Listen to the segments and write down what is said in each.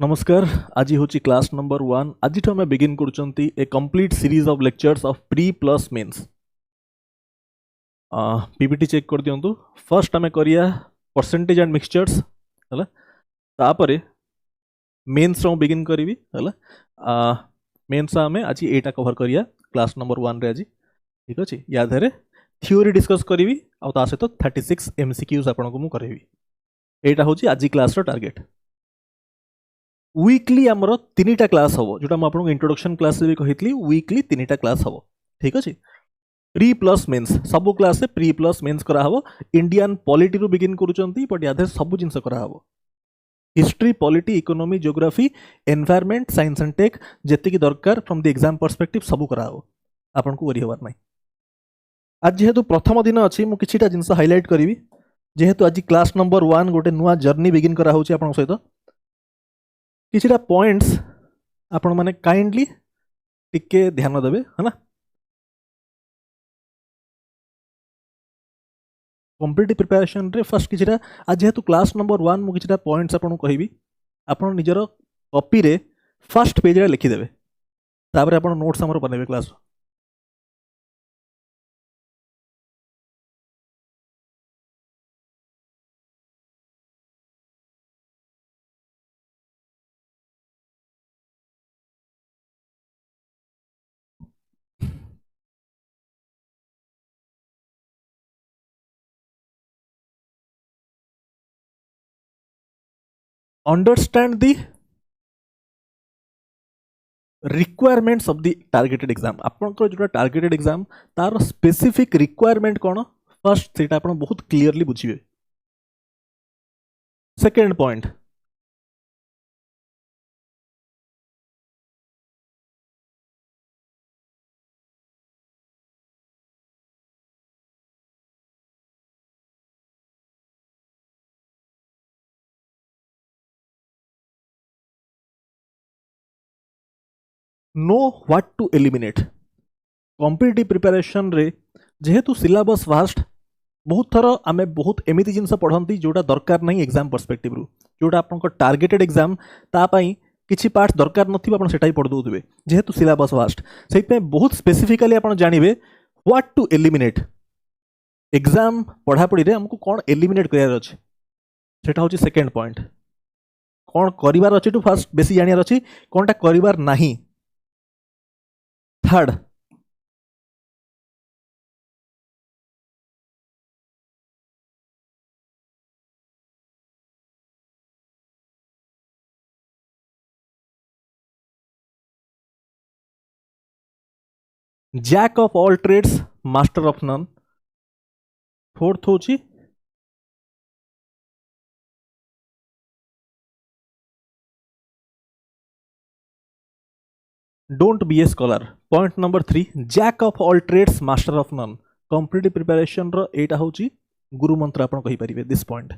नमस्कार। आज हूँ क्लास नंबर 1। आज आम बिगिन कर a complete series of lectures of pre plus mains. PPT check कर दिंतु। फर्स्ट आम करिया परसेंटेज एंड मिक्सचर्स है तापर मेंस रो बिगिन करी है। मेंस आम आज एटा कवर करिया क्लास नंबर 1 रे आज ठीक अच्छे। या थ्योरी डिस्कस करी आ सहित 36 MCQs आपको मुझे करेबी। एटा हूँ आज क्लास रो टारगेट। वीकली आमर 3टा क्लास हम जोटा आपको इंट्रोडक्शन क्लास भी कही वीकली 3टा क्लास हम ठीक अच्छे। प्री प्लस मेंस सब क्लास प्री प्लस मेंस कराहब। इंडियन पॉलिटी रू बिगिन करुँच बट या सब जिन कराहब। History polity economy geography environment science and tech जी दरकार फ्रॉम द एग्जाम पर्सपेक्टिव सब कराहब। आपन को वरी हबार नहीं। आज जेहेतु प्रथम दिन अच्छी मुझे किछिटा जिनस हाइलाइट करी जेहेतु आज क्लास नंबर 1 गोटे नुआ जर्नी बिगिन करा होची आपन सहित किछिटा पॉइंट्स आपण माने काइंडली टिके ध्यान देबे है ना। कॉम्पिटिटिव प्रिपरेशन रे फर्स्ट किछिटा आज जेहेतु क्लास नंबर 1 मु किछिटा पॉइंट्स आपन कहबी आपण निजर कॉपी रे फर्स्ट पेज रे लिखि देबे तापर आपण नोट्स हमर बनेबे class. Understand the requirements of the targeted exam. आपनकर जो टारगेटेड एग्जाम तार स्पेसिफिक रिक्वायरमेंट कौन फर्स्ट से आप बहुत क्लीयरली बुझे। Second point know what to eliminate. Competitive preparation रे जेहेतु सिलेबस वास्ट बहुत थर आम बहुत एमती जिनस पढ़ती जोटा दरकार नहीं एग्जाम पर्सपेक्टिव रू जोटा आपन टारगेटेड एग्जाम तापाई किछि पार्ट दरकार नथिबा आपण सेटाई पढ़ दोउतबे जेहेतु सिलेबस वास्ट सेइपे बहुत स्पेसिफिकली आपण जानिबे व्हाट टू एलिमिनेट। एग्जाम पढ़ापढ़ी रे हमको कौन एलिमिनेट करार अछि सेटा होछि सेकेंड पॉइंट। कौन करिवार अछि टू फर्स्ट बेसी जानियार अछि कोनटा करिवार नाही। Third jack of all trades master of none. Fourth होची don't be a scholar. Point number 3 jack of all trades master of none. Competitive preparation रो एटा होची गुरु मंत्र आपण कहि परिबे दिस पॉइंट।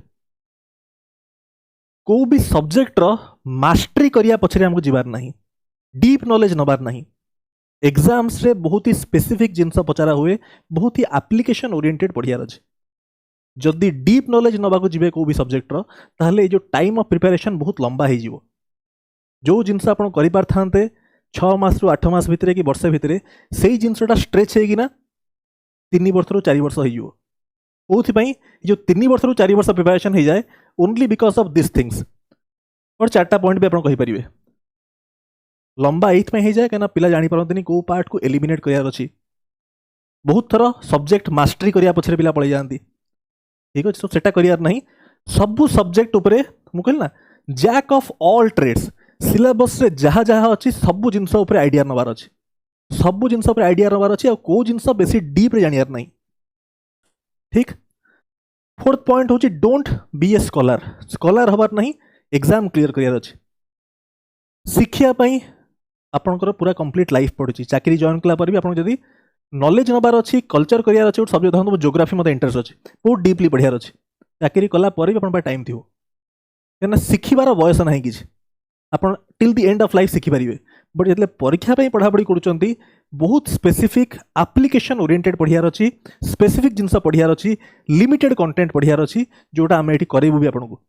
को भी सब्जेक्ट रो मास्टरी करिया पछरे हमको जिबार नहीं डीप नॉलेज नबार नहीं। एग्जाम्स रे बहुत ही स्पेसिफिक जिनस पचारा हुए बहुत ही एप्लिकेशन ओरिएंटेड पढ़ियार अछि। जदि डीप नॉलेज नबाको जिबे को भी सब्जेक्ट रो ताहले जो टाइम ऑफ प्रिपरेशन बहुत लंबा हो जिवो। जो जिनस आपण करि पार थांते 6 मास रु 8 मास भितरे कि वर्ष भितरे सेही जिनसटा स्ट्रेच हेगी ना 3 वर्ष रु 4 वर्ष हो जिवो। ओथि पई जो 3 वर्ष रु 4 वर्ष प्रिपरेशन हो जाए only because of this things. और 4टा पॉइंट भी आपण कहि परिबे लंबा एथ में हो जाए कहीं पिला जानी पारंतनी को पार्ट को एलिमिनेट करार अछि। बहुत थर सब्जेक्ट मास्टरी करिया पछरे पिला पळै जांती ठीक अछि। तो सेटा करियार नहीं सब सब्जेक्ट उपरे मु कहल ना jack of all trades syllabus रे जहा जहा अछि सब जिनस उपरे आइडिया नबार अछि। सब जिनस उपरे आइडिया नबार अछि आ को जिनस बेसी डीप रे जानियार नहीं ठीक। फोर्थ पॉइंट होची don't be a scholar. Scholar हबार नहीं एग्जाम क्लियर करियार अछि। शिक्षा पई आपनकर पूरा कंप्लीट लाइफ पड़ुची। चाकरी जॉइन कला पर भी आपन जदी नॉलेज नबार अछि कल्चर करियार अछि सब्जेक्ट धरन ज्योग्राफी मते इंटरेस्ट अछि बहुत डीपली पढ़ियार अछि चाकरी कला पर भी आपन पर टाइम थियो केना सिखिबार बयस नाही किछ आपन till the end of life सिखि परिबे। बट जेतले परीक्षा पई पढ़ापढ़ी करूचंती बहुत स्पेसिफिक एप्लिकेशन ओरिएंटेड पढ़ियार अछि स्पेसिफिक जिनस पढ़ियार अछि लिमिटेड कंटेंट पढ़ियार अछि जोटा हम एठी करेबु भी आपन को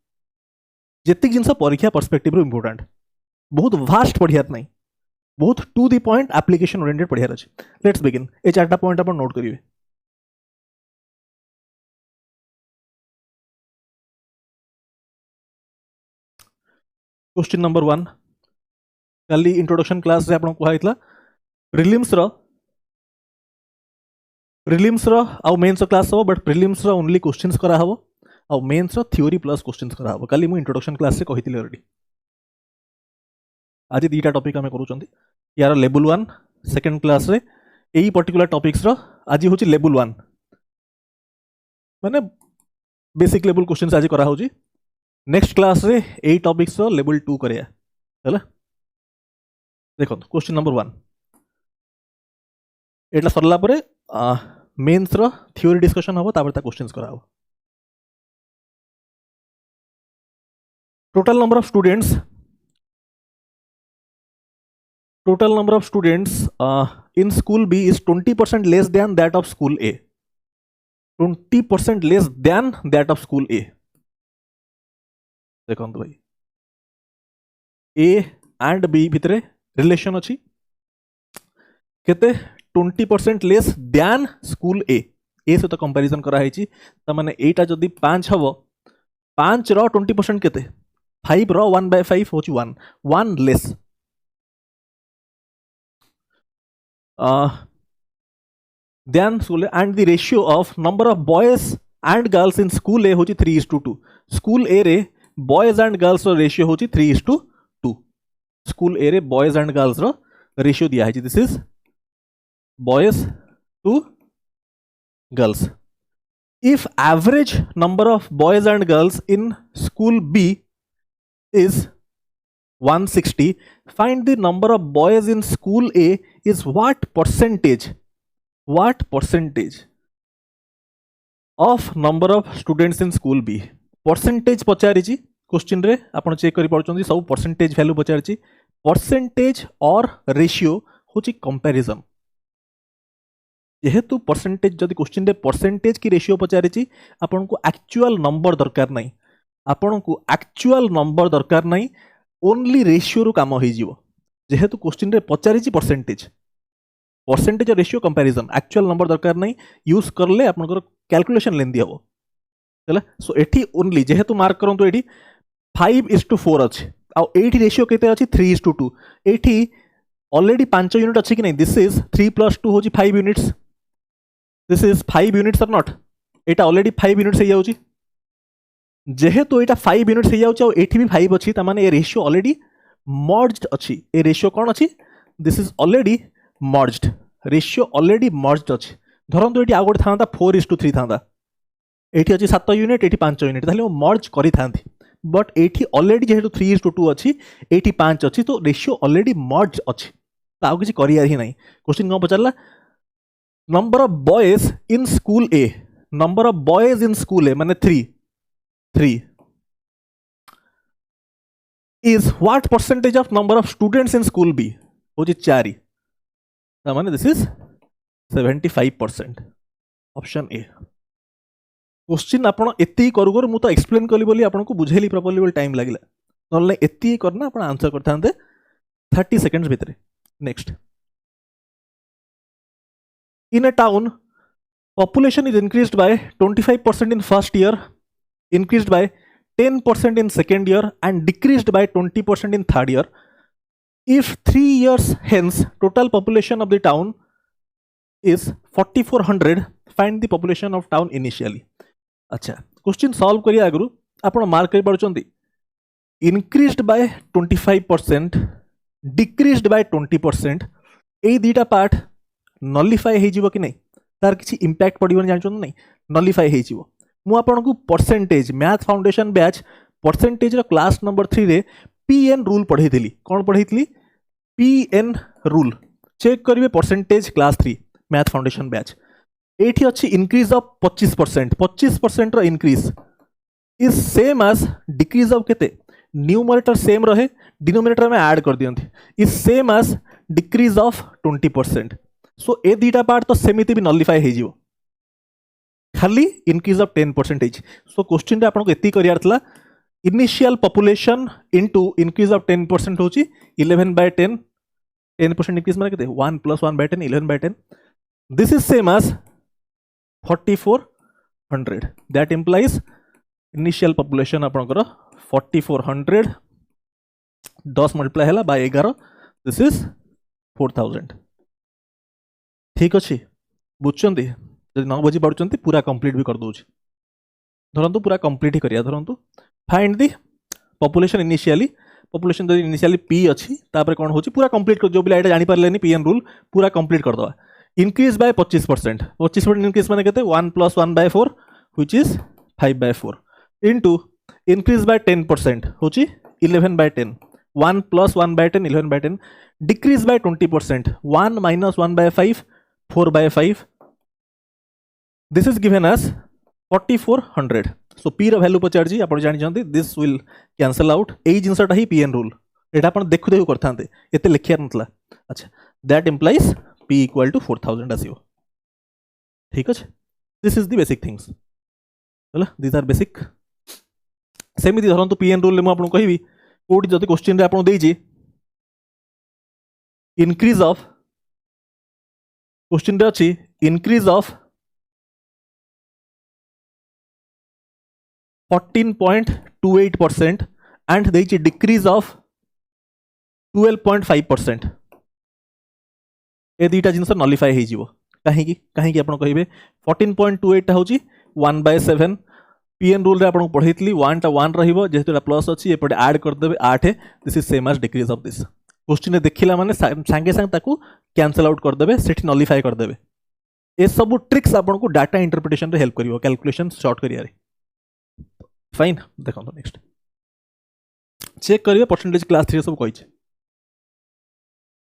जेतिक जिनस परीक्षा पर्सपेक्टिव रो इंपोर्टेंट बहुत वास्ट पढ़ियार नहीं, बहुत to the point application oriented पढ़ियार अछि। Let's begin. ए चारटा पॉइंट अपन नोट करिवे। क्वेश्चन नंबर 1 काली इंट्रोडक्शन क्लास रे आपन कहैतला प्रिलिम्स रो आ मेंस रो क्लास हो, बट प्रिलिम्स रो ओनली क्वेश्चंस करा हबो आ मेंस रो थ्योरी प्लस क्वेश्चंस करा हबो। काली मु इंट्रोडक्शन क्लास से कहितले ऑलरेडी। आज दीटा टॉपिक हमें करूचंती। यार लेवल 1 सेकंड क्लास रे एई पर्टिकुलर टॉपिक्स रो आज होची लेवल 1 माने बेसिक लेवल क्वेश्चंस आज करा होची। नेक्स्ट क्लास रे एई टॉपिक्स रो लेवल 2 करिया हला। देखो क्वेश्चन नंबर 1 एटा सरला परे मेंस रो थ्योरी डिस्कशन हबो, तापर ता क्वेश्चंस करा हबो। Total number of students in school B is 20% less than that of school A. 20% less than that of school A. देखो भाई A and B भितरे रिलेशन अच्छी केते 20% लेस दैन स्कूल ए सहित कंपैरिजन करा हैची। त माने एटा जदी 5 हबो 5 रो 20% केते 5 रो 1/5 होची 1 less. then school and the ratio of number of boys and girls in school A होची 3:2। school A रे boys and girls row ratio होची 3:2। school A रे boys and girls row ratio दिया है। this is boys to girls। if average number of boys and girls in school B is 160, find the number of boys in school A is what percentage of number of students in school B। Percentage पचारिची question रे आपण check करि पड़छन सब percentage value पचारिची। Percentage और ratio होची comparison. जेहेतु परसेंटेज जदि क्वेश्चन रे परसेंटेज की रेशियो पचारिची आपण को एक्चुअल नंबर दरकार नहीं, आपण को एक्चुअल नंबर दरकार नहीं, ओनली रेशियो रो काम होई जीवो। जेहेतु क्वेश्चन रे पचारिची परसेंटेज और रेशियो कंपैरिजन, एक्चुअल नंबर दरकार नहीं, यूज करले आपनकर कैलकुलेशन लेंदी हबो चला। सो एठी ओनली जेहेतु मार्क करंतु एठी 5:4 अछि आ एठी रेशियो केते अछि 3:2। एठी ऑलरेडी 5 यूनिट अछि कि नहीं, दिस इज 3 + 2 होची 5 यूनिट्स। दिस इज 5 यूनिट्स और नॉट, एटा ऑलरेडी 5 यूनिट्स हे जाउची। जेहेतु एटा 5 यूनिट्स हे जाउची आ एठी भी 5 अछि, त माने ए रेशियो ऑलरेडी मर्ज्ड अछि। ए रेशियो कोन अछि, this is already merged, ratio already merged अछि। धरंतु एठी आ गोटे थांता 4:3 थांता, एठी अछि 7 यूनिट, एठी 5 यूनिट, ताले मर्ज करि थांती। बट एठी ऑलरेडी जेहेतु 3:2 अछि, एठी 5 अछि, तो रेशियो ऑलरेडी मर्ज अछि, त आ किछि करियार ही नहीं। क्वेश्चन कोन पचारला, number of boys in school A, number of boys in school A माने 3 is what percentage of number of students in school B होची 4, माने this is 75%। Option A. Question आपण एति करू करू मु तो एक्सप्लेन कली बोली आपण को बुझेली प्रॉपर्ली बोल टाइम लागिला, नले एति करना आपण आंसर करथांते 30 सेकंड्स भितरे। Next, in a town population is increased by 25% in first year, increased by 10% in second year and decreased by 20% in third year. If 3 years hence total population of the town is 4400, find the population of town initially। अच्छा, question solve करिया आगु आपण mark करि पड़छंती increased by 25%, decreased by 20%, ए दीटा part nullify हे जिवो कि नहीं, तार किछि इंपैक्ट पडिबन जानछन नहीं, नलिफाई हे जिवो। मु आपन को percentage math foundation batch percentage रो क्लास नंबर 3 रे पीएन रूल पढैथिली। कोन पढैथिली, पीएन रूल चेक करिवे percentage class 3 math foundation batch. एठी अछि इंक्रीज ऑफ 25% रो increase is same as decrease of केते, न्यूमरेटर सेम रहे, डिनोमिनेटर में ऐड कर दियंती, is same as decrease of 20%। So ए दीटा पार्ट तो सेमिति भी नलिफाई हे जिवो, खाली इंक्रीज ऑफ 10%। सो क्वेश्चन रे आपन को एति करियार थला initial population into increase of 10% होची 11/10 10% इंक्रीज माने केते 1 + 1/10 11/10 this is same as 4400 that implies initial population आपनकर 4400 10 मल्टीप्लाई हला बाय 11 दिस इज 4000 ठीक अछि बुझचंती जदि न बुझी पड़ुचंती पूरा कंप्लीट भी कर दोछि धरंतु पूरा कंप्लीट ही करिया धरंतु find the population initially population जदि इनिशियली p अछि तापर कोन होछि पूरा कंप्लीट कर जो बिला एटा जानि परलेनी pn रूल पूरा कंप्लीट कर दवा इंक्रीज बाय 25% 25% इंक्रीज माने केते 1 + 1/4 which is 5/4 into increase by 10% होछि 11/10 1 + 1/10 11/10 decrease by 20% 1 - 1/5 4/5 this is given as 4400 so p रो वैल्यू पचार जी आपण जानि जंती दिस विल कैंसल आउट एई जिंसटा ही pn रूल एटा आपण देखु देखु करथांते एते लिखिया नतला अच्छा दैट इंप्लाइज p = 4000 आसीओ ठीक अछि this is the basic things हला दिस आर बेसिक सेमिति धरंतु pn रूल ले म आपण कहिबी कोडी जति क्वेश्चन रे आपण देई जी इंक्रीज ऑफ क्वेश्चन रे अछि increase of 14.28% and there is a decrease of 12.5% ए दुईटा जिनस नलिफाई हो जीवो कहीं कहीं आपण कहिबे 14.28 टा होची 1/7 pn रूल रे आपण पढैतली 1 टा 1 रहिबो जेहेतु प्लस अछि एपटे ऐड कर देबे 8 this is same as decrease of this question देखिला माने संगे संग ताकू कैंसल आउट कर देबे सेठी नलिफाई कर देबे ए सब ट्रिक्स आपण को डाटा इंटरप्रिटेशन रे हेल्प करिवो कैलकुलेशन शॉर्ट करिया रे फाइन देखो नेक्स्ट चेक करिए परसेंटेज क्लास 3 सब कहि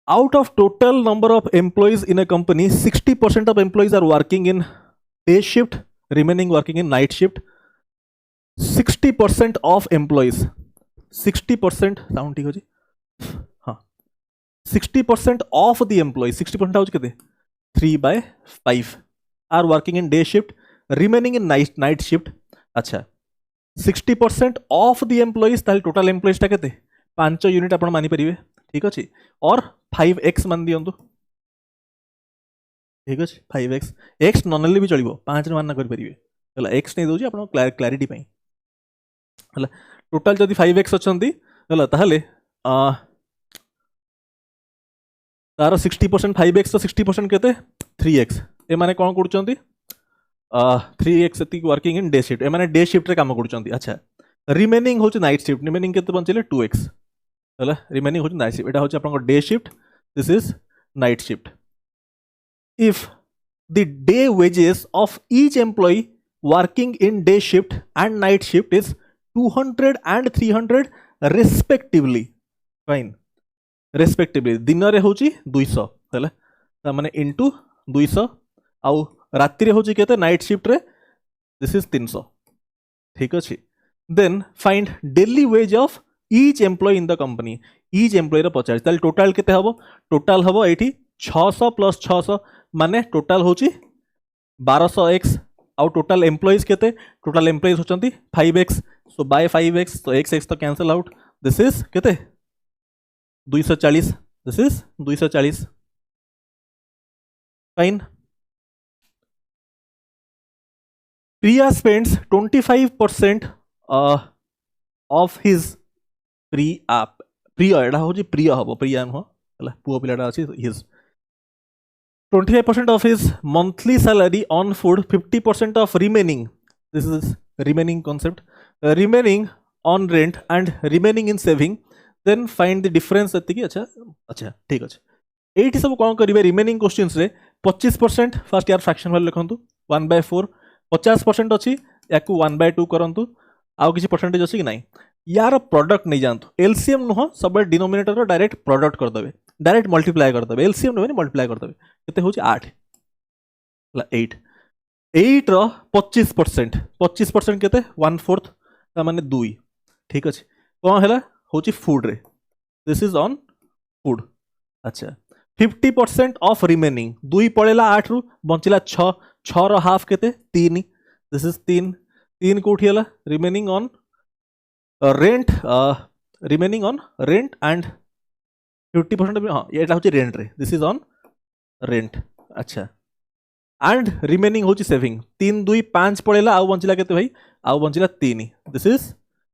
out of total number of employees in a company 60% of employees are working in day shift remaining working in night shift 60% of employees 60% sound ठीक होजी हां 60% of the employees 60% होज केते 3/5 are working in day shift remaining in night shift अच्छा 60% of the employees ताल total employees ता केते 5 unit आपण मानि परिबे ठीक अछि और 5x मान दियंतु ठीक अछि 5x x ननली भी चलिबो 5 रे मान कर परिबे हला x नै दोजी आपण क्लैरिटी पई हला टोटल जदी 5x अछंती हला ताहले तार 60% 5x तो 60% केते 3x ए माने कोन करचंती 3x एति वर्किंग इन डे शिफ्ट ए माने डे शिफ्ट रे काम करचंती अच्छा रिमेनिंग होची नाइट शिफ्ट रिमेनिंग केते बंचिले 2x हला रिमेनिंग होची नाइट शिफ्ट एटा होची आपन day shift this is night shift if the day wages of each employ working in day shift and night shift is 200 and 300 respectively fine respectively दिन रे होची 200 हला त माने इनटू 200 आउ रात्रि रे होची केते नाइट शिफ्ट रे दिस इज 300 ठीक अछि then find daily wage of each employee in the company each employee रे 50 ताल टोटल केते हबो टोटल हबो एठी 600 + 600 माने टोटल होची 1200x आउ टोटल एम्प्लॉइज केते टोटल एम्प्लॉइज होचंती 5x सो बाय 5x तो x तो कैंसल आउट दिस इज केते 240 this is 240 fine Priya spends 25% of his Priya एडा होची Priya हबो Priya न हला पुओ पिलाडा अछि his 25% of his monthly salary on food 50% of remaining this is remaining concept remaining on rent and remaining in saving then find the difference एति अच्छा अच्छा ठीक अछि एठी सब कोन करिवे रिमेनिंग क्वेश्चंस रे 25% फर्स्ट यार फ्रैक्शन वैल्यू लिखंतु 1/4 50% अच्छी या 1/2 करंतु आउ किसी परसेंटेज अच्छी कि नहीं यार प्रोडक्ट नहीं जानतु एलसीएम नुह सब डिनोमिनेटर रो डायरेक्ट प्रोडक्ट कर देबे डायरेक्ट मल्टीप्लाई कर देबे एलसीएम नुह मल्टीप्लाई कर देबे केते होची 8 ला 8 रो 25% केते 1/4 ता माने 2 ठीक अछि कोन हला होची फूड रे दिस इज ऑन फूड अच्छा 50% ऑफ रिमेनिंग 2 पळेला 8 रु बंचिला 6 रो हाफ केते 3 दिस इज 3 कोठी हला remaining on rent remaining on rent and 50% हाँ ये हूँ रेंट रे दिस इज ऑन रेंट अच्छा एंड रिमेनिंग हूँ सेविंग 3 2 5 पड़ेगा आउ बंचला के भाई आउ बंचला 3 दिस इज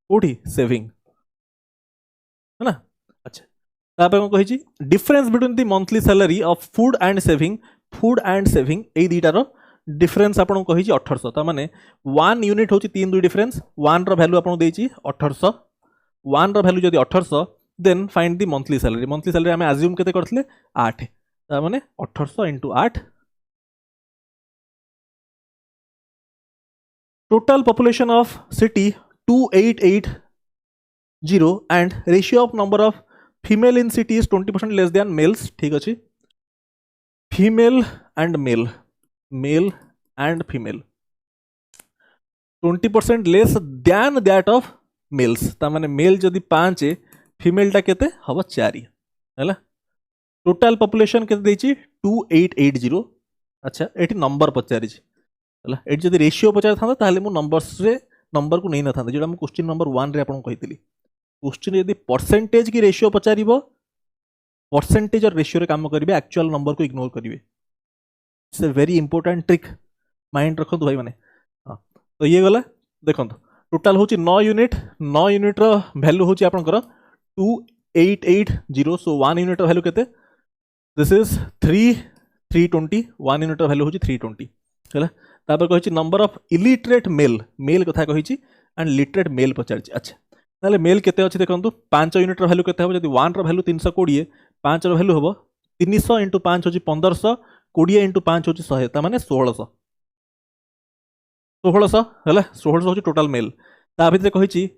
कौटी सेविंग है ना अच्छा तापर कौन कही difference between the monthly salary of food and saving ए दुईटार डिफरेंस आपको कही 1800 तार माने 1 यूनिट हूँ 3 2 डिफरेंस 1 वैल्यू आपको देती 1800 1 वैल्यू जब 1800 then find the monthly salary आम आज्यूम के करते 8 तार माने 1800 into 8 total population of city 2880 and ratio of number of female in city is 20% less than males ठीक अच्छे female and male and female 20% less than that of males तार माने mail जदि 5 फीमेल टा केते हम 4 है टोटाल पॉपुलेशन केते देछि 2880 अच्छा एठी नंबर पचारि है जब रेशियो पचार था नंबर को नहीं ना था जो क्वेश्चन नंबर 1 रे आपको कही क्वेश्चन यदि परसेंटेज की रेशियो पचार परसेंटेज और रेशियो रे काम करेंगे एक्चुअल नंबर को इग्नोर करेंगे it's a very important trick mind रखो भाई मैंने हाँ तो ये गला देखो टोटाल हूँ 9 यूनिट वैल्यू हूँ आपंकर 2880 सो 1 यूनिट वैल्यू केते दिस इज 320 1 यूनिट वैल्यू हूँ 320 है तापर कही नंबर ऑफ इलिटरेट मेल कथा कही एंड लिटरेट मेल पचार अच्छा ना मेल केते अच्छे देखो 5 यूनिट वैल्यू केते हम जब 1 वैल्यू 320 5 वैल्यू हम 300 इंटू 5 हूँ 1500 20 इंटू 5 हूँ 100 मैंने 1600 है 1600 हूँ टोटाल मेल ता भितर कही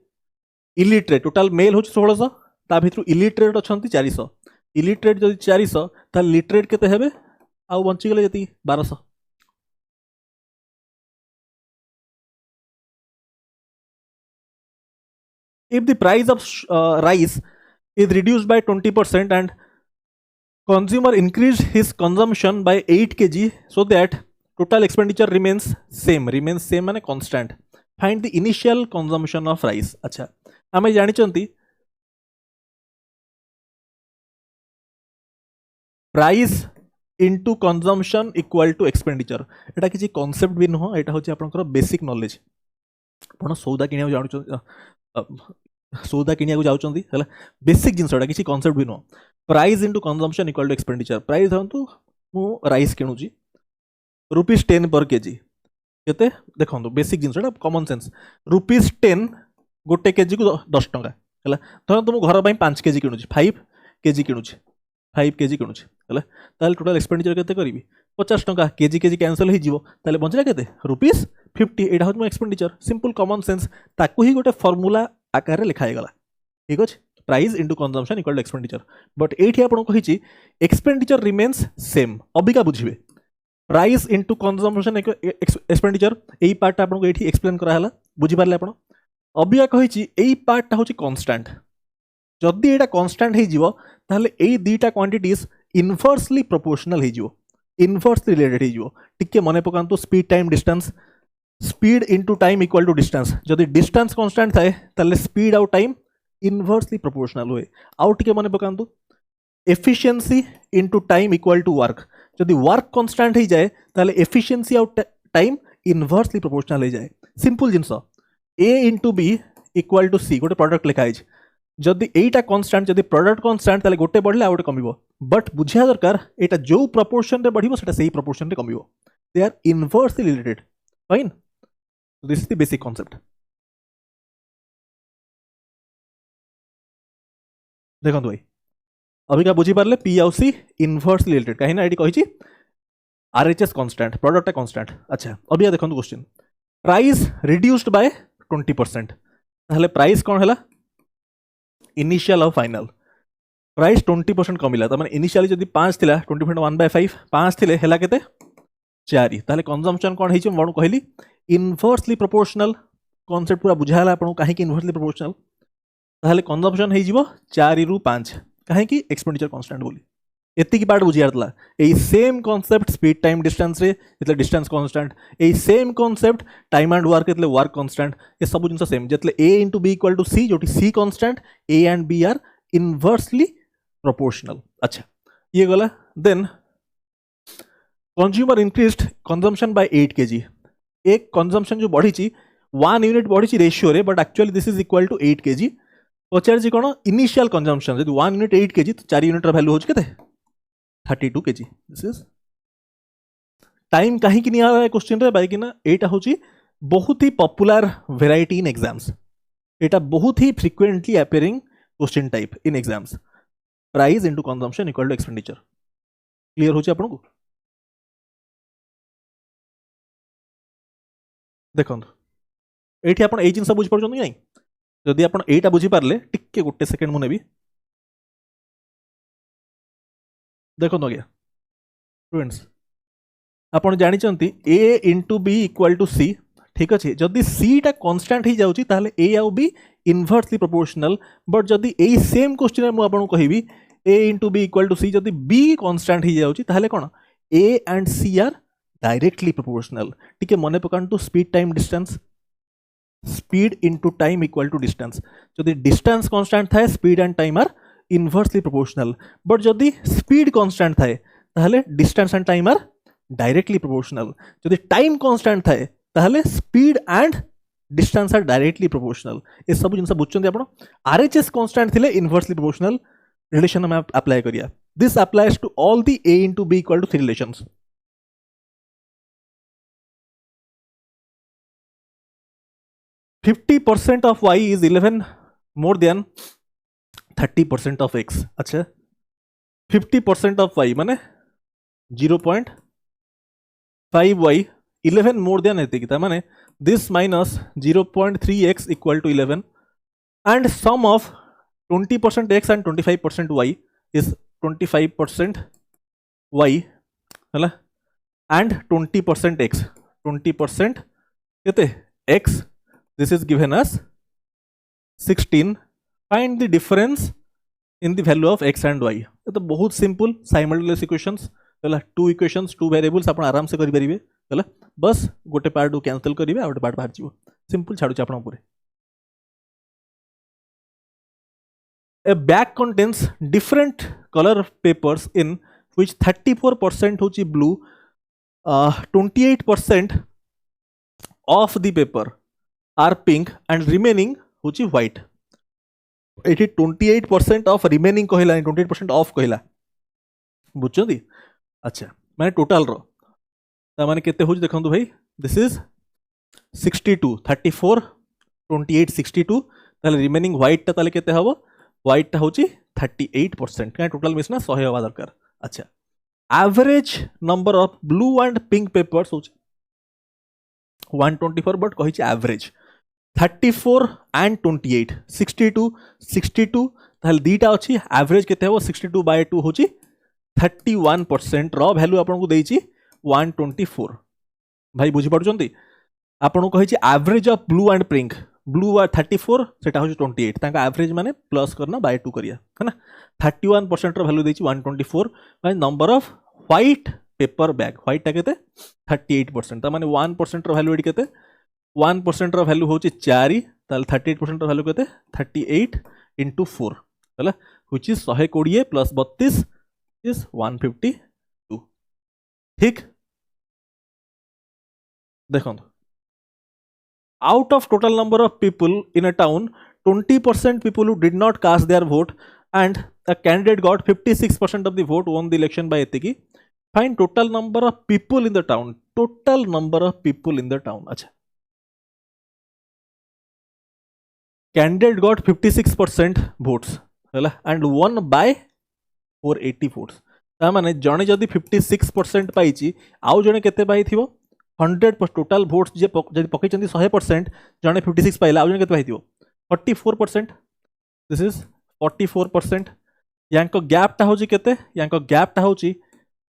इलिटरेट टोटाल मेल हूँ 1600 ता भितर इलिटरेट अच्छा 400 इलिटरेट जब 400 ताल लिटरेट केते हेबे आउ बंचीगले जी 1200 if the price of rice is reduced by 20% and consumer increased his consumption by 8 kg so that total expenditure remains same माने constant find the initial consumption of rice अच्छा आमे जानि चंती price into consumption equal to expenditure एटा किछि concept भी न हो एटा होछि आपनकर basic knowledge आपण सौदा किनिया जानु सौदा किनिया जाउचंदी हला बेसिक जिनसटा किसी कांसेप्ट भी no price into consumption equal to expenditure price धरंतु मु राइस किनुची ₹10 पर केजी केते देखंतु बेसिक जिनसटा कॉमन सेंस ₹10 गोटे केजी को 10 टंका हला धरंतु मु घर पई 5 केजी किनुची 5 केजी किनुची 5 केजी किनुची हला ताले टोटल एक्सपेंडिचर केते करिवि 50 टंका केजी केजी कैंसल हो ताले बंचला केते ₹50 एटा हो एक्सपेंडिचर सिंपल कॉमन सेंस ताकू ही गोटे फॉर्मूला आकार लिखागला ठीक अच्छे price into consumption equal to expenditure but ये आपको कही एक्सपेंडिचर रिमेन्स सेम अबिका बुझे प्राइस इंटू कंजम्पशन एक्सपेंडिचर यही पार्टा आपको ये एक्सप्लेन कराला बुझीपारे आप अबिका कही यही पार्टा हूँ कन्स्टाट जदि यहाँ कन्स्टाट हो दुईटा क्वांटिटीज इनवर्सली प्रोपोर्शनल हो इनवर्सली रिलेटेड हो टिके मन पकातु speed time distance speed into time equal to distance जदि डिस्टेंस कांस्टेंट थाए ताले स्पीड आउ टाइम इनवर्सली प्रोपोर्शनल हुए आउ टिके मन पकातु efficiency into time equal to work जदि वर्क कांस्टेंट हो जाए ताले एफिशिएंसी आउ टाइम इनवर्सली प्रोपोर्शनल हो जाए सिंपल जिनस A into B equal to C गोटे प्रोडक्ट लिखाई जदि एटा कांस्टेंट जदि प्रोडक्ट कांस्टेंट ताले गोटे बढ़ले आ गोटे कमिबो बट बुझिया दरकार एटा जो प्रोपोर्शन रे बढ़िबो सेटा सही प्रोपोर्शन रे कमिबो they are inversely related fine this is the basic concept देखो भाई अबिका बुझी पारे पी आउ सी इनवर्सली रिलेटेड कहीं ना ये कही आरएचएस कांस्टेंट प्रोडक्ट कांस्टेंट अच्छा अबिका देखो क्वेश्चन प्राइस रिड्यूस्ड बाय 20% ताहले प्राइस कौन है इनिशियल और फाइनल प्राइस 20% कमिला तो माने इनिशियली जदि 5 थिला 20.1/5 5 थिले हैला केते 4 ताहले कंजम्पशन कौन है मैं कहली इनवर्सली प्रोपोर्शनल कॉन्सेप्ट पूरा बुझाला आपको कहीं इनवर्सली प्रोपोर्शनल ताहले कंजम्पशन हो 4 ରୁ 5 कहीं एक्सपेंडिचर कांस्टेंट बोली एतिकी पार्ट बुझियारला एई same concept speed time distance रे जेतले डिस्टेंस कांस्टेंट एई same concept time and work जेतले वर्क कांस्टेंट ए सब जिंस सेम जेतले a * b = c जोटी c constant a and b are inversely proportional. अच्छा ये गला। Then consumer increased consumption by 8 kg। एक कंजम्पशन जो बढ़ी 1 यूनिट बढ़ी रेशियो रे but actually this is equal to 8 kg। पचार कौन इनिशियल कंजम्पशन जब 1 यूनिट 8 kg तो 4 यूनिट वैल्यू हो 32 kg। दिस इज टाइम कहीं क्वेश्चन रे बाइक ना एटा होची बहुत ही पॉपुलर वेराइटी इन एग्जाम्स। एटा बहुत ही frequently appearing question type in exams. Price into consumption equal to expenditure. Clear होची आपन को? देखो एठी आपन ए जिंस बुझ पड़छन नहीं जदि आपन एटा बुझी पारले टिके गुटे सेकंड मु नेबी। देखो आज्ञा स्टूडेंट्स आपन जानि चंती a * b = c। ठीक अच्छे जदि c टा कांस्टेंट ही जाउची ताहले a आउ b इनवर्सली प्रोपोर्शनल। बट जदि ए सेम क्वेश्चन मु आपन कहबी a * b = c जदि b कांस्टेंट ही जाउची ताहले कोन a and c are directly proportional. ठीक है मने पकांतु speed time distance speed into time equal to distance. जदि डिस्टेंस कांस्टेंट थाए speed and time are inversely proportional. But जदि स्पीड कांस्टेंट थाए ताहले distance and time are directly proportional. जदि टाइम कांस्टेंट थाए ताहले speed and distance are directly proportional. ए सब जिंस बुझचंती आपण आरएचएस कांस्टेंट थिले इनवर्सली प्रोपोर्शनल रिलेशन हम अप्लाई करिया। This applies to all the a * b = 3 relations. 50% of y is 11 more than 30% of x। अच्छा 50% of y माने 0.5y 11 more than एते किता माने this minus 0.3x equal to 11 and sum of 20% x and 25% y is 25% y हला and 20% x 20% केते x this is given as 16। find the difference in the value of x and y। तो बहुत simple simultaneous equations हला two equations two variables आपण आराम से करि परिबे हला बस गोटे पार्ट को कैंसिल करिवे आ गोटे पार्ट बाहर जीवो सिंपल छाडु छ आपण ऊपर। A bag contains different color papers in which 34% होची blue 28% of the paper are pink and remaining होची white। एठी 28% ऑफ रिमेनिंग कहला 28% ऑफ कहला बुझछंती। अच्छा माने टोटल रो ता माने केते होची देखंतु भाई दिस इज 62 34 28 62 ताले रिमेनिंग व्हाइट ता ताले केते हबो व्हाइट टा होची 38% का टोटल मिसना 100 होबा दरकार। अच्छा average number of blue and pink papers होची 124 बट कहि छी एवरेज 34 एंड 28 62 62 ताले दीटा अछि एवरेज केते हो 62/2 होची 31% रो वैल्यू आपन को देइची 124। भाई बुझी पड़छंती आपन को कहि छी average of blue and pink blue are 34 सेटा होची 28 ताका एवरेज माने प्लस करना बाय 2 करिया है ना 31% रो वैल्यू देइची 124 माने number of white paper bag white टा केते 38% ता माने 1% रो वैल्यू एडी केते 1% रो वैल्यू होची 4 ताल 38% रो वैल्यू केते 38 into 4 हला व्हिच इज 120 प्लस 32 इज 152। ठीक देखो out of total number of people in a town 20% people who did not cast their vote and a candidate got 56% of the vote won the election by etiki। find total number of people in the town total number of people in the town। अच्छा candidate got 56% votes हला and won by 480 votes ता माने जणे जदी 56% पाइची आउ जणे केते पाई थिवो 100 total votes जे जदी पकै चंदी 100% जणे 56 पाइला आउ जणे केते पाई थिवो 44%। This is 44%। यांको गैप ता होची केते यांको गैप ता होची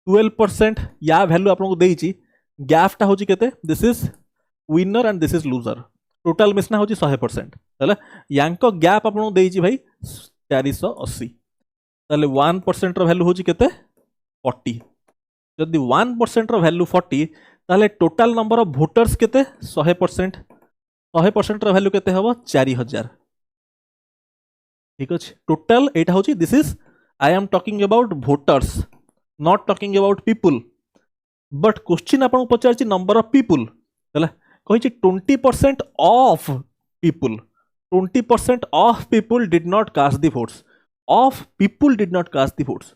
12% या वैल्यू आपन को देइची गैप ता होची केते this is winner and this is loser total मिसना होची 100% हला यांको गैप आपन को देइची भाई 480 ताले 1% रो वैल्यू होची केते 40 जदि 1% रो वैल्यू 40 ताले टोटल नंबर ऑफ वोटर्स केते 100% 100% रो वैल्यू केते हबो 4000 ठीक अछि टोटल एटा होची this is I am talking about voters not talking about people but question आपन पचारची नंबर ऑफ पीपल हला कहिची 20% of people 20% of people did not cast the votes of people did not cast the votes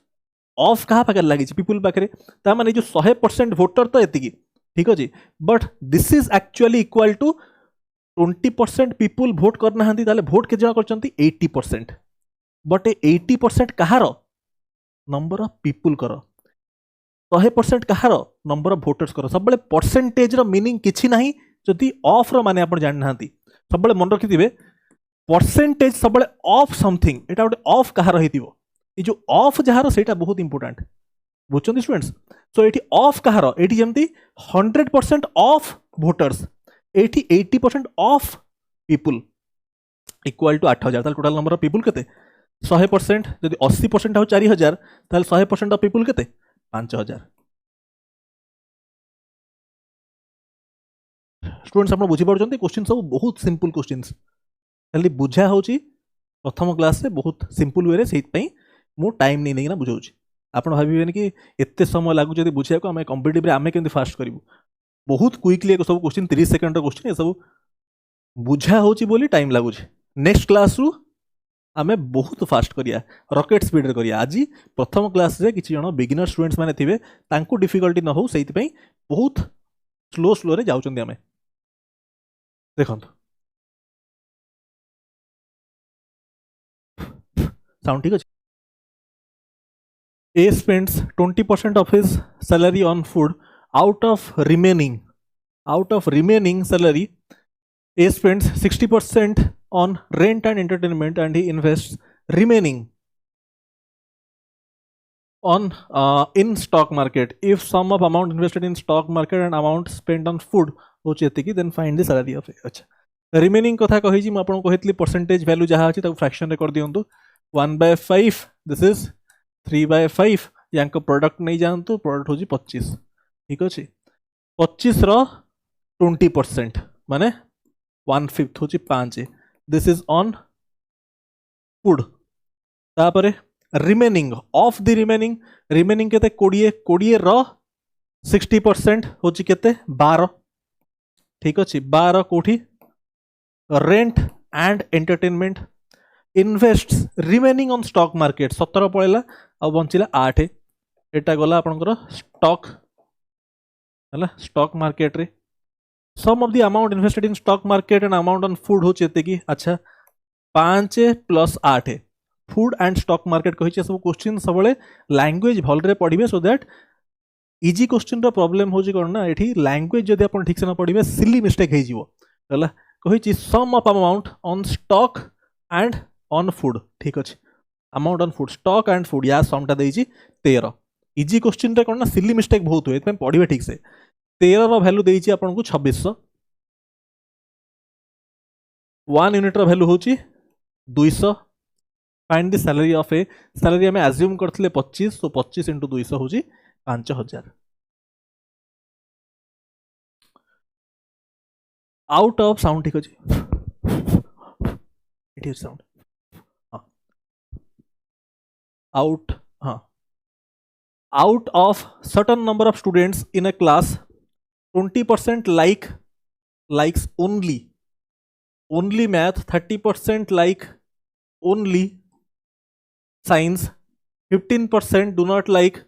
of कहा पाखे लगी people पाखे ता माने जो 100% वोटर तो एतिकी ठीक अछि but this is actually equal to 20% people भोट करना हांती ताले भोट के जणा करचंती 80% बट 80% कहार नंबर ऑफ पीपल कर 100% कहार नंबर ऑफ वोटर्स कर सब बळे परसेंटेज रो मीनिंग किछि नाही जदि ऑफ रो माने आपण जानि नांती सब बळे मन रखि दिबे परसेंटेज सब बळे ऑफ समथिंग एटा गोटे ऑफ कहार हेतिबो ए जो ऑफ जहार सेटा बहुत इंपोर्टेंट बुझछन स्टूडेंट्स सो एठी ऑफ कहार एठी जेमती 100% ऑफ वोटर्स एठी 80% ऑफ पीपल इक्वल टू 8000 ताल टोटल नंबर ऑफ पीपल केते 100% जदि 80% हो 4000 ताल 100% ऑफ पीपल केते 5000 स्टूडेंट्स आपण बुझी पड़छन्ती क्वेश्चन सब बहुत सिंपल क्वेश्चंस खाली बुझा होची प्रथम क्लास रे बहुत सिंपल वे रे सेत पई मो टाइम नहीं नेना बुझाउची आपण भाबिबेन कि एत्ते समय लागु जदि बुझिया को हमें कॉम्पिटिटिव रे हमें केंति फास्ट करिवु बहुत क्विकली सब क्वेश्चन 30 सेकंड रो क्वेश्चन ए सब बुझा होची बोली टाइम लागु छै नेक्स्ट क्लास रु आमे बहुत फास्ट करिया रॉकेट स्पीड रे करिया आज प्रथम क्लास रे किछि जण बिगिनर स्टूडेंट्स माने थिबे तांको डिफिकल्टी न हो सेति पई बहुत स्लो स्लो रे जाउचंदी आमे देखंतु साउंड ठीक अछि A spends 20% of his salary on food out of remaining salary A spends 60% on rent and entertainment and he invests remaining on in stock market if sum of amount invested in stock market and amount spent on food होची एतिकी then find the salary of A अच्छा remaining कथा कहि जी म आपन कहितली percentage value जहा अछि ताको fraction रे कर दियंतु 1/5 दिस इज 3/5 यांको प्रोडक्ट नहीं जानतु प्रोडक्ट होची 25 ठीक अछि 25 रो 20% माने 1/5 होची 5 दिस इज ऑन फूड तापरे रिमेनिंग ऑफ द रिमेनिंग केते 20 रो 60% होची केते 12 ठीक अछि 12 कोठी rent and entertainment invests remaining on stock market 17 पळेला आ बंचिला 8 एटा गला आपनकर स्टॉक हला स्टॉक मार्केट रे sum of the amount invested in stock market and amount on food हो चेते की अच्छा 5 + 8 फूड एंड स्टॉक मार्केट कहि सब क्वेश्चन सबले लैंग्वेज भल रे पढिबे सो दैट इजी क्वेश्चन रो प्रॉब्लम हो जी कोन ना एठी लैंग्वेज जदि अपन ठीक से न पढिबे सिली मिस्टेक हे जीवो हला कहि sum of amount on stock and on food ठीक अच्छे amount on food stock and food या समटा देइछि 13 इजी क्वेश्चन रे कोन ना सिली मिस्टेक बहुत हुए एतमे पढिबे ठीक से 13 रो वैल्यू देइछि आपन को 2600 1 यूनिट रो वैल्यू होछि 200 find the salary of a salary हमें अज्यूम करथिले 25 तो 25 * 200 होछि 5000 आउट ऑफ साउंड ठीक अछि it is sound out of certain number of students in a class 20% likes only math 30% like only science 15% do not like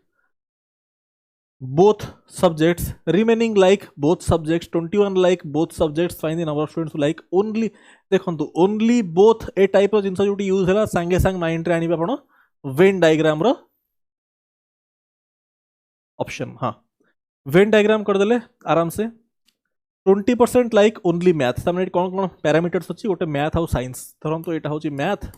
both subjects remaining like both subjects 21 like both subjects find the number of students who like only देखंतु only both a type of जिंस जोटी use हैला संगे संग mind रे आनिबा आपण Venn diagram रो ऑप्शन हाँ वेन डायग्राम कर देले आराम से 20% लाइक ओनली मैथ सामने कौन कौन पैरामीटर्स अच्छी गोटे मैथ आउ साइंस धरन तो एटा होची math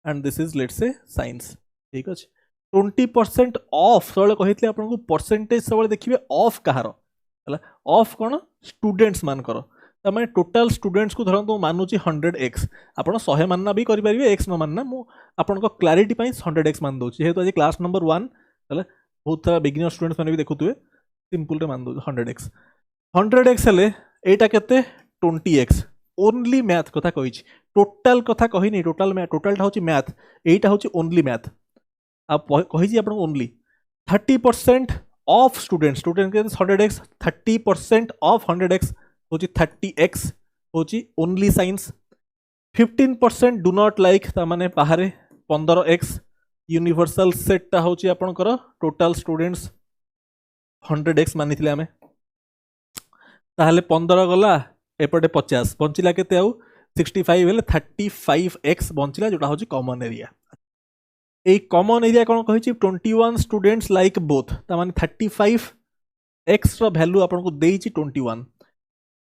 and this is let's say science ठीक अछि 20% ऑफ सबले कहितले आपन को परसेंटेज सबले देखिबे ऑफ कहार हला ऑफ कोन स्टूडेंट्स मान करो तमें टोटाल स्टूडेंट्स को धरतु मानुची 100x आप 100 मानना भी करेंगे एक्स न मानना मुझे क्लारीटी 100x मान दूसरी जेहेतु आज क्लास नंबर 1 बहुत सारा बिगिनर स्टूडेंट्स मैंने भी देखुए सिंपल रे मान दो 100x हेले एटा केते 20x ओनली मैथ कथा कही टोटाल कथा कहनी टोटालटा हूँ मैथ एटा हूँ ओनली मैथ आप कही आप ओनली 30% ऑफ स्टूडेंट के 100x 30% ऑफ 100x हूँ 30x हूँ only science 15% do not like तामाने बाहर 15x यूनिवर्सल सेटटा हूँ आपणकर टोटाल स्टूडेंट्स 100x मानी आमे ताहले 15 गला एपटे 50 बंचिला केते आउ 65 हेले 35x बंचिला जोटा हूँ common area A common area कौन कही 21 स्टूडेंट्स लाइक बोथ तामाने 35x रो वैल्यू आपन को देइची 21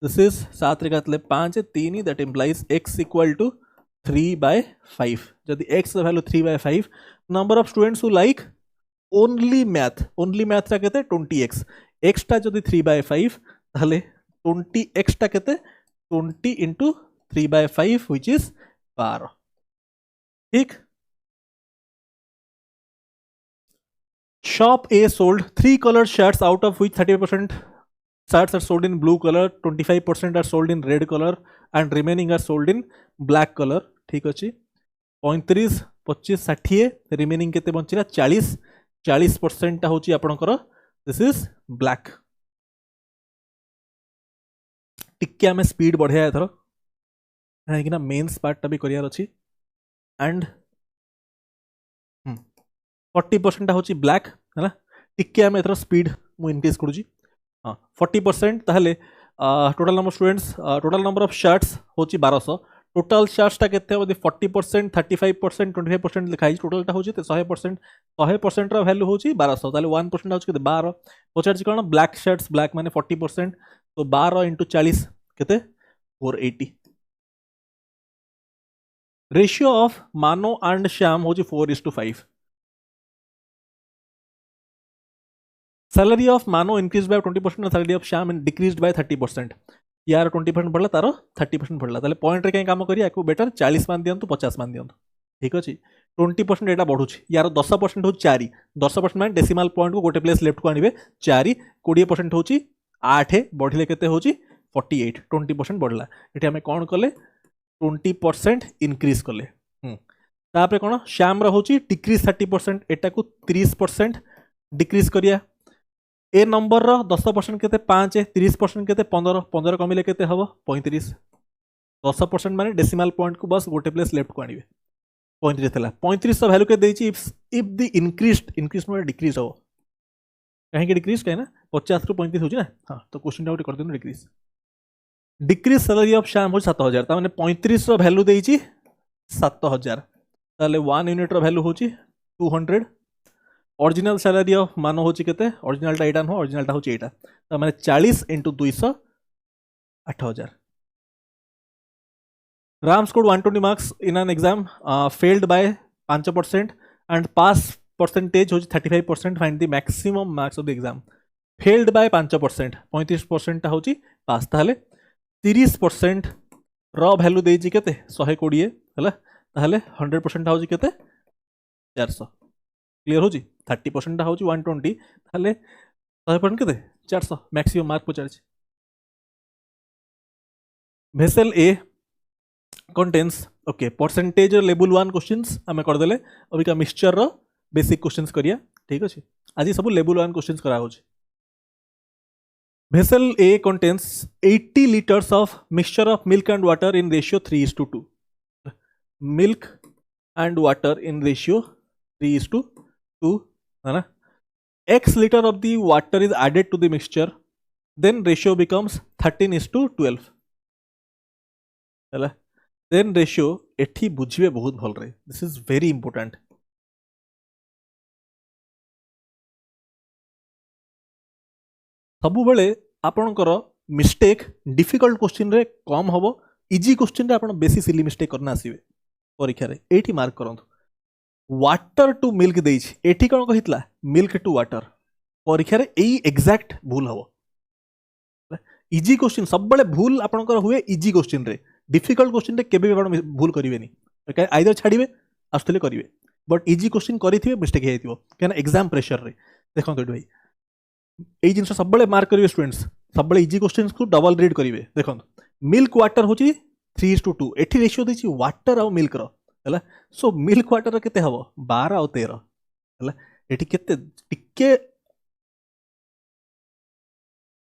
दिस इज 7 रे काटले 5 3 that implies x equal to 3/5 जदि x रो value 3/5 number of students who like only math रा केते 20x x टा जदि 3/5 ताहले 20x टा केते 20 into 3/5 which is 12 ठीक Shop A sold 3 colored shirts out of which 30% shirts are sold in blue color 25% are sold in red color and remaining are sold in black color ठीक अच्छी 35 25 60 remaining केते बंचिला 40% टा होची आपनकर this is black टिके आमे speed बढ़िया एथर कहीं मेन्स पार्टा भी करियार अच्छी एंड 40% हूँ ब्लैक है टिके आम एथर स्पीड मु इनक्रीज करुँची हाँ 40% ताहले total number students total number of shirts हूँ 1200 टोटाल शर्ट्सटा केते 40% 35% 25% लिखाई टोटालटा हूँ 100% रो वैल्यू हूँ 1200 ताहले 1% हूँ केते 12 पचार कौन ब्लैक शर्ट्स ब्लैक माने 40% तो 12 into 40 केते 480 रेशियो ऑफ मानो एंड श्याम हूँ 4:5 सैलरी ऑफ मानो increase by 20% salary of Shyam decrease by 30% यार 20% बढ़ला तार 30% बढ़ला ताले पॉइंट रे कहीं काम करिया को बेटर 40 मान दियंतु 50 मान दियंतु ठीक अछि 20% एटा बढ़ुछि यार 10% हो 4 10% माने डेसिमल पॉइंट को गोटे प्लेस लेफ्ट को आनिबे 4 20% होछि 8 बढ़िले केते होछि 48 20% बढ़ला एठी हमें कोन कले 20% इंक्रीज कले तापरे कोन श्याम रो होछि डिक्रीज 30% एटा को 30% डिक्रीज करिया ए नंबर रो 10% केते 5 30% केते 15 15 कमिले केते हबो 35 10% माने डेसिमल पॉइंट को बस गोटे प्लेस लेफ्ट को आनिबे 35 थला 35 रो वैल्यू के देछि if the increase no decrease हो कहीं के डिक्रीज कहीं ना 50 ରୁ 35 होछि ना हां तो क्वेश्चन आउट कर देनु डिक्रीज सैलरी ऑफ श्याम हो 7000 ता माने 35 रो वैल्यू देछि 7000 ताले 1 यूनिट रो वैल्यू होछि 200 ओरिजिनल सैलरी ऑफ मानो होछि केते ओरिजिनलटा एटा नो ओरिजिनलटा होछि एटा ता माने 40 into 200 8000 Ram scored 120 marks in an exam failed by 5% एंड पास परसेंटेज होछि 35% find the maximum marks of the exam failed by 5% 35% ता होछि पास ताले 30% रो वैल्यू देछि केते 120 हला ताले 100% होछि केते 400 क्लियर होछि 30% होछि 120 ताले 100% केते 400 maximum mark Pachar vessel A contains okay percentage level 1 questions हमें कर देले अभी का मिक्सचर रो बेसिक क्वेश्चंस करिया ठीक अछि आज सब लेवल 1 क्वेश्चंस करा होछि Vessel A contains 80 liters of mixture of milk and water in ratio 3:2. Milk and water in ratio 3:2 है ना x liter of the water is added to the mixture then ratio becomes 13:12 है then ratio एठी बुझिबे बहुत भल रे this is very important सबु बेले आपणकर मिस्टेक डिफिकल्ट क्वेश्चन रे कम हम इजी क्वेश्चन रे आपण बेसी सिली मिस्टेक करना आसीबे परीक्षा रे एठी मार्क करंतु वाटर टू मिल्क देइछि एठी कोन कहितला मिल्क टू वाटर परीक्षा रे एई एग्जैक्ट भूल हबो इजी क्वेश्चन सब बड़े भूल आपनकर हुए इजी क्वेश्चन रे, डिफिकल्ट क्वेश्चन रे केबे भी आपण भूल करिवेनी, आइदर छाड़िबे आस्तले करिवे, बट इजी क्वेश्चन करिथिबे मिस्टेक हेतिबो केना एग्जाम प्रेशर रे। देखो तो भाई एई जिंस सब बड़े मार्क करिवे स्टूडेंट्स, सब बड़े इजी क्वेश्चंस को डबल रीड करिवे। देखो मिल्क वाटर होची 3:2, एठी रेशियो देछि वाटर और मिल्क रो हला, सो मिल्क वाटर केते हबो 12 और 13 हला, एठी केते टिके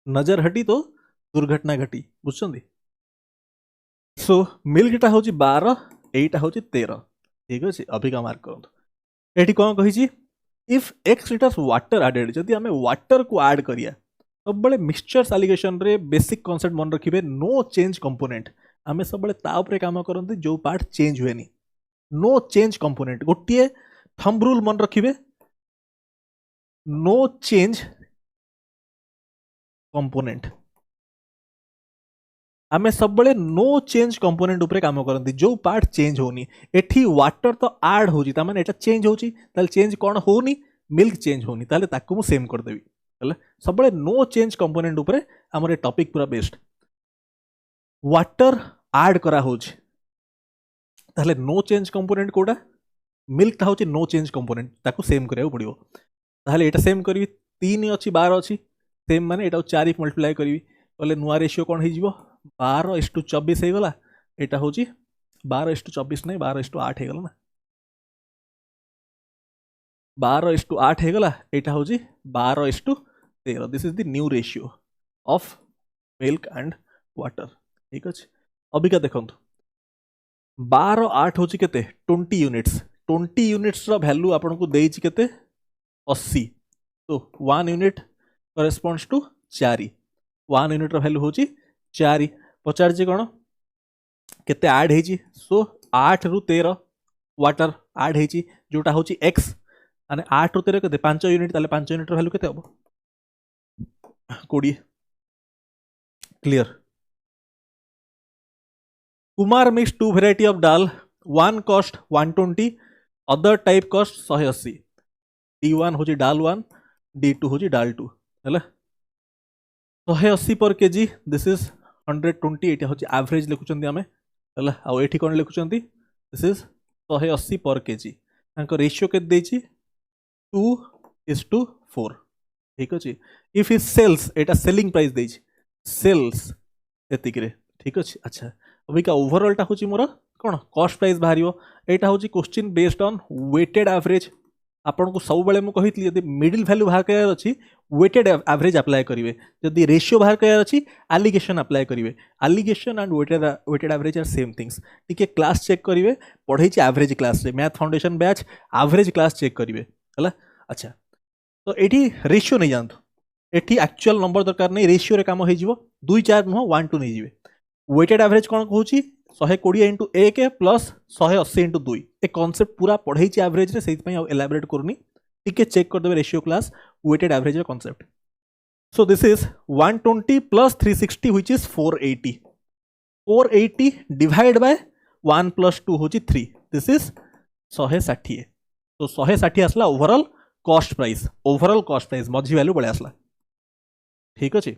नजर हटी तो दुर्घटना घटी, बुझछंदी। सो मिल्क टा होची 12, एटा होची 13, ठीक अछि। अभिका मार्क करंतु एठी कोन कहिछि, if x liters water added, जदि हमें वाटर को ऐड करिया सब बड़े मिक्सचर्स एलिगेशन रे बेसिक कांसेप्ट मन रखिबे, नो चेंज कंपोनेंट, आमे सब बड़े ता ऊपर काम करंती जो पार्ट चेंज हुएनी, नो चेंज कंपोनेंट। गोटिए थंब रूल मन रखिबे, नो चेंज कंपोनेंट, आमे सब बड़े नो चेंज कंपोनेंट ऊपर काम करंती जो पार्ट चेंज होनी। एठी वाटर तो ऐड होची ता माने एटा चेंज होची, ताले चेंज कोन होनी, मिल्क चेंज होनी, ताले ताकू मु सेम कर देबी हला। सब बड़े नो चेंज कंपोनेंट ऊपर हमर टॉपिक पूरा बेस्ट। वाटर ऐड करा होची ताले नो चेंज कंपोनेंट कोडा, मिल्क ता होची नो चेंज कंपोनेंट, ताकू सेम करियो पड़ियो। ताले एटा सेम करबी, 3 अछि 12 अछि, सेम माने एटा 4 मल्टीप्लाई करबी बोले नुआ रेशियो कोन हे जिवो 12:24 हे गला, एटा होची 12:24 नहीं 12:8 हे गला ना, 12:8 हे गला, एटा होची 12:13। This is the new ratio of milk and water, ठीक अछि। अबिका देखंतु 12:8 होची केते 20 यूनिट्स, 20 यूनिट्स रो वैल्यू आपन को देइछि केते 80, तो 1 यूनिट करेस्पोंड्स टू 4, 1 यूनिट रो वैल्यू होची 4। पचार जे कोन केते ऐड हेची, सो 8 रु 13 वाटर ऐड हेची जोटा होची x, माने 8 रु 13 केते 5 यूनिट, ताले 5 यूनिट रो वैल्यू केते हबो 20। Clear. Kumar mix 2 variety of dal, one cost 120, other type cost 180। D1 होची दाल 1, D2 होची दाल 2 हैला, 180 पर केजी, दिस इज 120, एटा होची एवरेज लिखुचंदी हमें हैला। आ एठी कोन लिखुचंदी, दिस इज 180 पर केजी, तांको रेशियो के देछि 2:4, ठीक अछि। If is sales, Etah selling price देछि, सेल्स एतिक रे, ठीक अछि। अच्छा अभी का ओवरऑल टा होची मोर कोन कॉस्ट प्राइस बाहरियो, एटा होची question based on weighted average. आपन को सब बेले मु कहितली यदि मिडिल वैल्यू बाहर करार अछि वेटेड एवरेज अप्लाई करिवे, यदि रेशियो बाहर करार अछि एलिगेशन अप्लाई करिवे। Alligation and weighted average are same things. टिके क्लास चेक करिवे, पढ़ै छी एवरेज क्लास रे, math foundation batch average class check करिवे हला। अच्छा तो एठी रेशियो नहीं जानतो, एठी एक्चुअल नंबर दरकार नहीं, रेशियो रे काम हो जिवो, 2 4 नुह 1 2 नहीं जिवे। वेटेड एवरेज कोन कहूची 120 इंटू 1 प्लस 180 इंटू 2, ए कॉन्सेप्ट पूरा पढ़ाई एवरेज रे, सेति पई एलाबोरेट करनी, टिके चेक कर देबे रेशियो क्लास वेटेड एवरेज रे concept. So this is 120 plus 360 which is 480, 480 divide by 1 plus 2 होची 3, दिस इज 160। तो 160 आसला overall cost price, overall cost price मझी वैल्यू बळे आसला, ठीक अछि।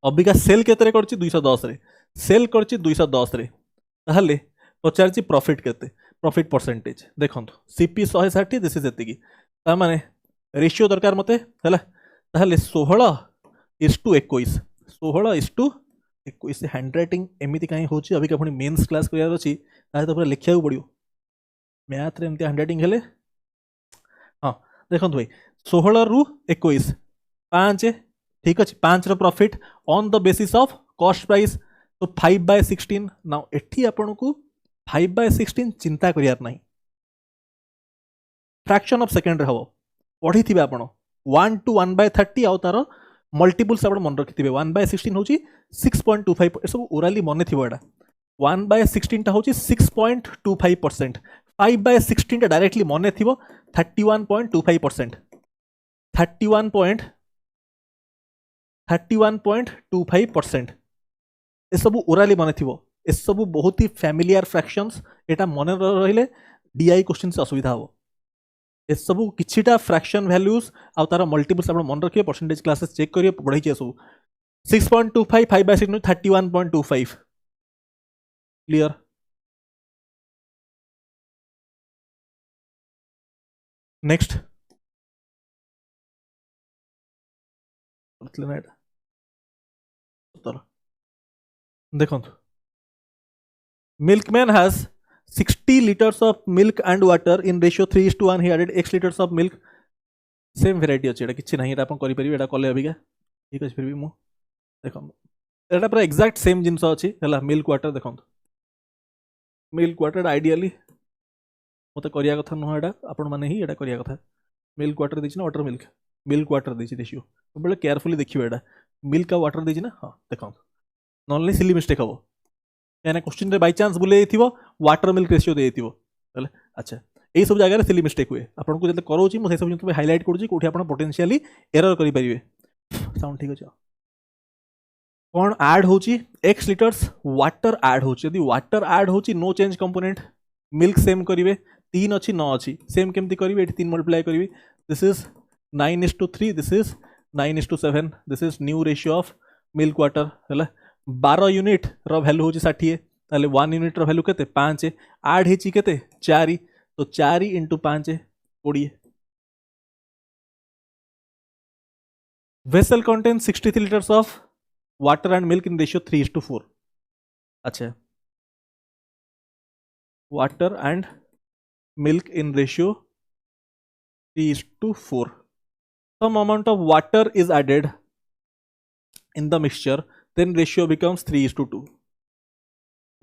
अबिका सेल केतरे करछि 210 रे, सेल करछि 210 रे, ताहले पचारछि प्रॉफिट केते, प्रॉफिट परसेंटेज देखंतु सीपी 160, दिस इज एतिकी, ता माने रेशियो दरकार मते हला, ताहले 16:21, 16:21 हैंडराइटिंग एमिति काई होछि। अबिका पुनी मेंस क्लास करियार अछि, ताहे तो पूरा लिखियाउ पड़ियो, मैथ रे एमति हैंडराइटिंग हेले। हां देखंतु भाई 16 रु 21 5, ठीक अछि, 5 रो profit on the basis of cost price, तो 5/16। नाउ एठी आपन को 5/16 चिंता करियार नाही, फ्रैक्शन ऑफ सेकंड रे हबो, पढ़ी थिबे आपन 1 to 1/30 आउ तार मल्टीपल्स आपन मन रखिथिबे। 1/16 होची 6.25, ए सब ओरली मने थिबो एडा। 1/16 टा होची 6.25%, 5/16 टा डायरेक्टली मने थिबो 31.25%, 31.25%, ए सब ओरली मने थिबो, ए सब बहुत ही फैमिलियर फ्रैक्शंस, एटा मने रहिले डीआई क्वेश्चन से असुविधा हो। ए सब किछिटा फ्रैक्शन वैल्यूज आ तार मल्टीपल्स आपण मन रखिए, परसेंटेज क्लासेस चेक करिए, पढ़ाई छी सब 6.25 5/6 31.25 क्लियर। नेक्स्ट देखो, milkman has 60 liters of milk and water in ratio 3:1. he added x liters of milk. Same variety अच्छे कि नहीं आप करें एटा कले अबिका ठीक अच्छे फिर भी मु देख एटा पूरा एक्जाक्ट सेम जिनस अच्छी है मिल्क वाटर देखो मिल्क वाटर आइडियली मत करिया कथा नुह एटा आपण माने ही एटा करिया कथा मिल्क वाटर देछि ना वाटर मिल्क वाटर देछि देखियो बेले केयरफुली देखियो एटा मिल्क का वाटर देछि ना हां देखो नॉन सिली मिस्टेक हम क्या क्वेश्चन रे बाय चांस बुले थिबो वाटर मिल्क रेशियो दे थिबो हेले अच्छा यही सब जगह सिली मिस्टेक हुए आपन को जते करोची मु से सब जिन हाइलाइट करूची कोठी आपन पोटेंशियली एरर करि परिबे साउंड ठीक अछि कौन ऐड होची x लिटर्स वाटर ऐड होची यदि वाटर ऐड होची no change component milk same करिवे 3 अछि 9 अछि सेम केमति करिवे एठी 3 मल्टीप्लाई करिवे this is 9:3 this is 9:7 this is new ratio of milk water हैला 12 यूनिट रो वैल्यू होची 60 ताले 1 यूनिट रो वैल्यू केते 5 ऐड हेची केते 4 तो 4 × 5 20 vessel contains 63 liters of water and milk in ratio 3:4 अच्छा water and milk in ratio 3:4 some amount of water is added in the mixture then ratio becomes 3:2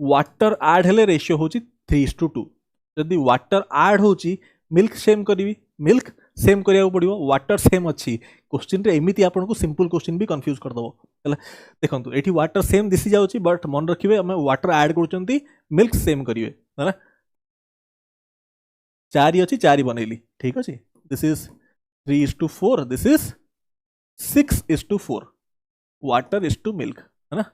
water add हेले ratio होची 3:2 जदि water add होची milk same करी milk same करिया पड़िबो water same अच्छी question रे एमिति आपन को सिंपल क्वेश्चन भी कंफ्यूज कर दबो हला देखंतु एठी वाटर सेम दिसि जाउची बट मन रखिबे हम वाटर ऐड करचंती मिल्क सेम करिवे हला 4 अछि 4 बनेली ठीक अछि this is 3:4 this is 6:4 water is to milk है ना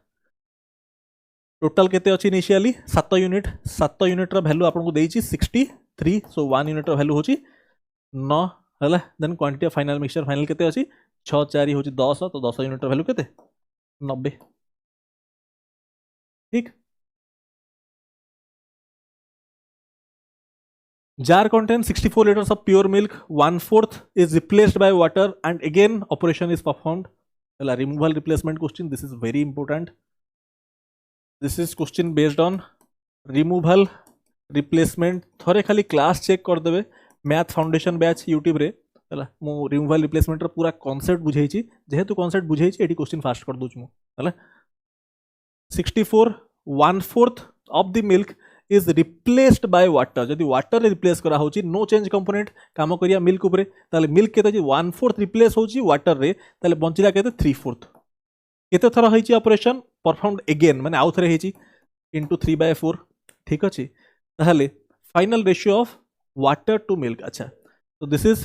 टोटल केते अछि इनिशियली 7 यूनिट 7 यूनिट रो वैल्यू आपन को देइछि 63 सो 1 यूनिट रो वैल्यू होछि 9 हला then quantity of final mixture final केते अछि 6 4 होछि 10 तो 10 यूनिट रो वैल्यू केते 90 ठीक jar contains 64 liters of pure milk 1/4 is replaced by water and again operation is performed hela removal replacement question this is very important this is question based on removal replacement थोड़े खाली class check कर देबे math foundation batch YouTube रे हला मु removal replacement रो पूरा concept बुझाइछि जेहेतु concept बुझाइछि eighty question fast कर दोछु मु हला 64 1/4 of the milk is replaced by water जदि वाटर रे रिप्लेस करा होछि नो चेंज कंपोनेंट काम करिया मिल्क ऊपर ताले मिल्क केते 1/4 रिप्लेस होछि वाटर रे ताले बंचिला केते 3/4 केते थरा होइछि ऑपरेशन परफॉर्मड अगेन माने आउ थरे होइछि इनटू 3/4 ठीक अछि ताले final ratio of water to milk अच्छा तो दिस इज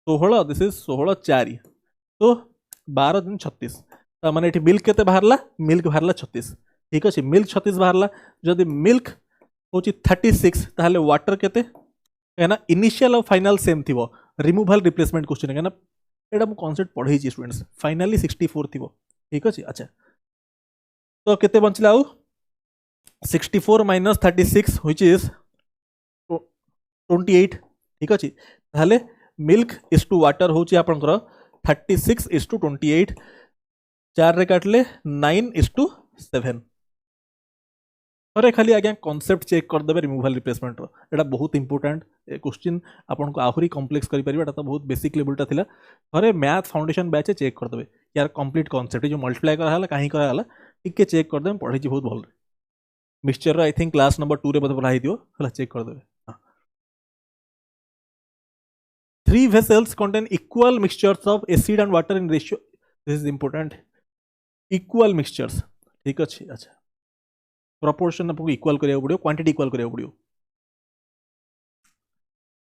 16 दिस इज 16 4 तो 12 दिन 36 ता माने एठी मिल्क केते बाहरला मिल्क बाहरला 36 ठीक अछि मिल्क 36 बाहरला जदि मिल्क होची 36 ताहले वाटर केते एना इनिशियल और फाइनल सेम थिबो रिमूवल रिप्लेसमेंट क्वेश्चन है ना एटा मु कांसेप्ट पढै छी स्टूडेंट्स फाइनली 64 थिबो ठीक अछि अच्छा तो केते बंचला आउ 64 माइनस 36 व्हिच इज 28 ठीक अछि ताहले मिल्क इज टू वाटर होची आपनकर 36 इज टू 28 4 रे काटले 9 इज टू 7 अरे खाली आज्ञा कॉन्सेप्ट चेक कर देबे रिमूवल रिप्लेसमेंट रो एटा बहुत इंपोर्टेंट क्वेश्चन आपन को आहुरी कॉम्प्लेक्स करि परिबे एटा तो बहुत बेसिक लेवल ता थिला अरे मैथ फाउंडेशन बैच चेक कर देबे यार कंप्लीट कॉन्सेप्ट जो मल्टीप्लाई करा हला काहे करा हला टिके चेक कर देम पढै छी बहुत भल मिक्सचर रो आई थिंक क्लास नंबर 2 रे बत पढाई दियो हला चेक कर देबे 3 vessels contain equal mixtures of acid and water in ratio this is important equal mixtures ठीक अछि अच्छा proportion आपको इक्वल करिया पड़ियो क्वांटिटी इक्वल करिया पड़ियो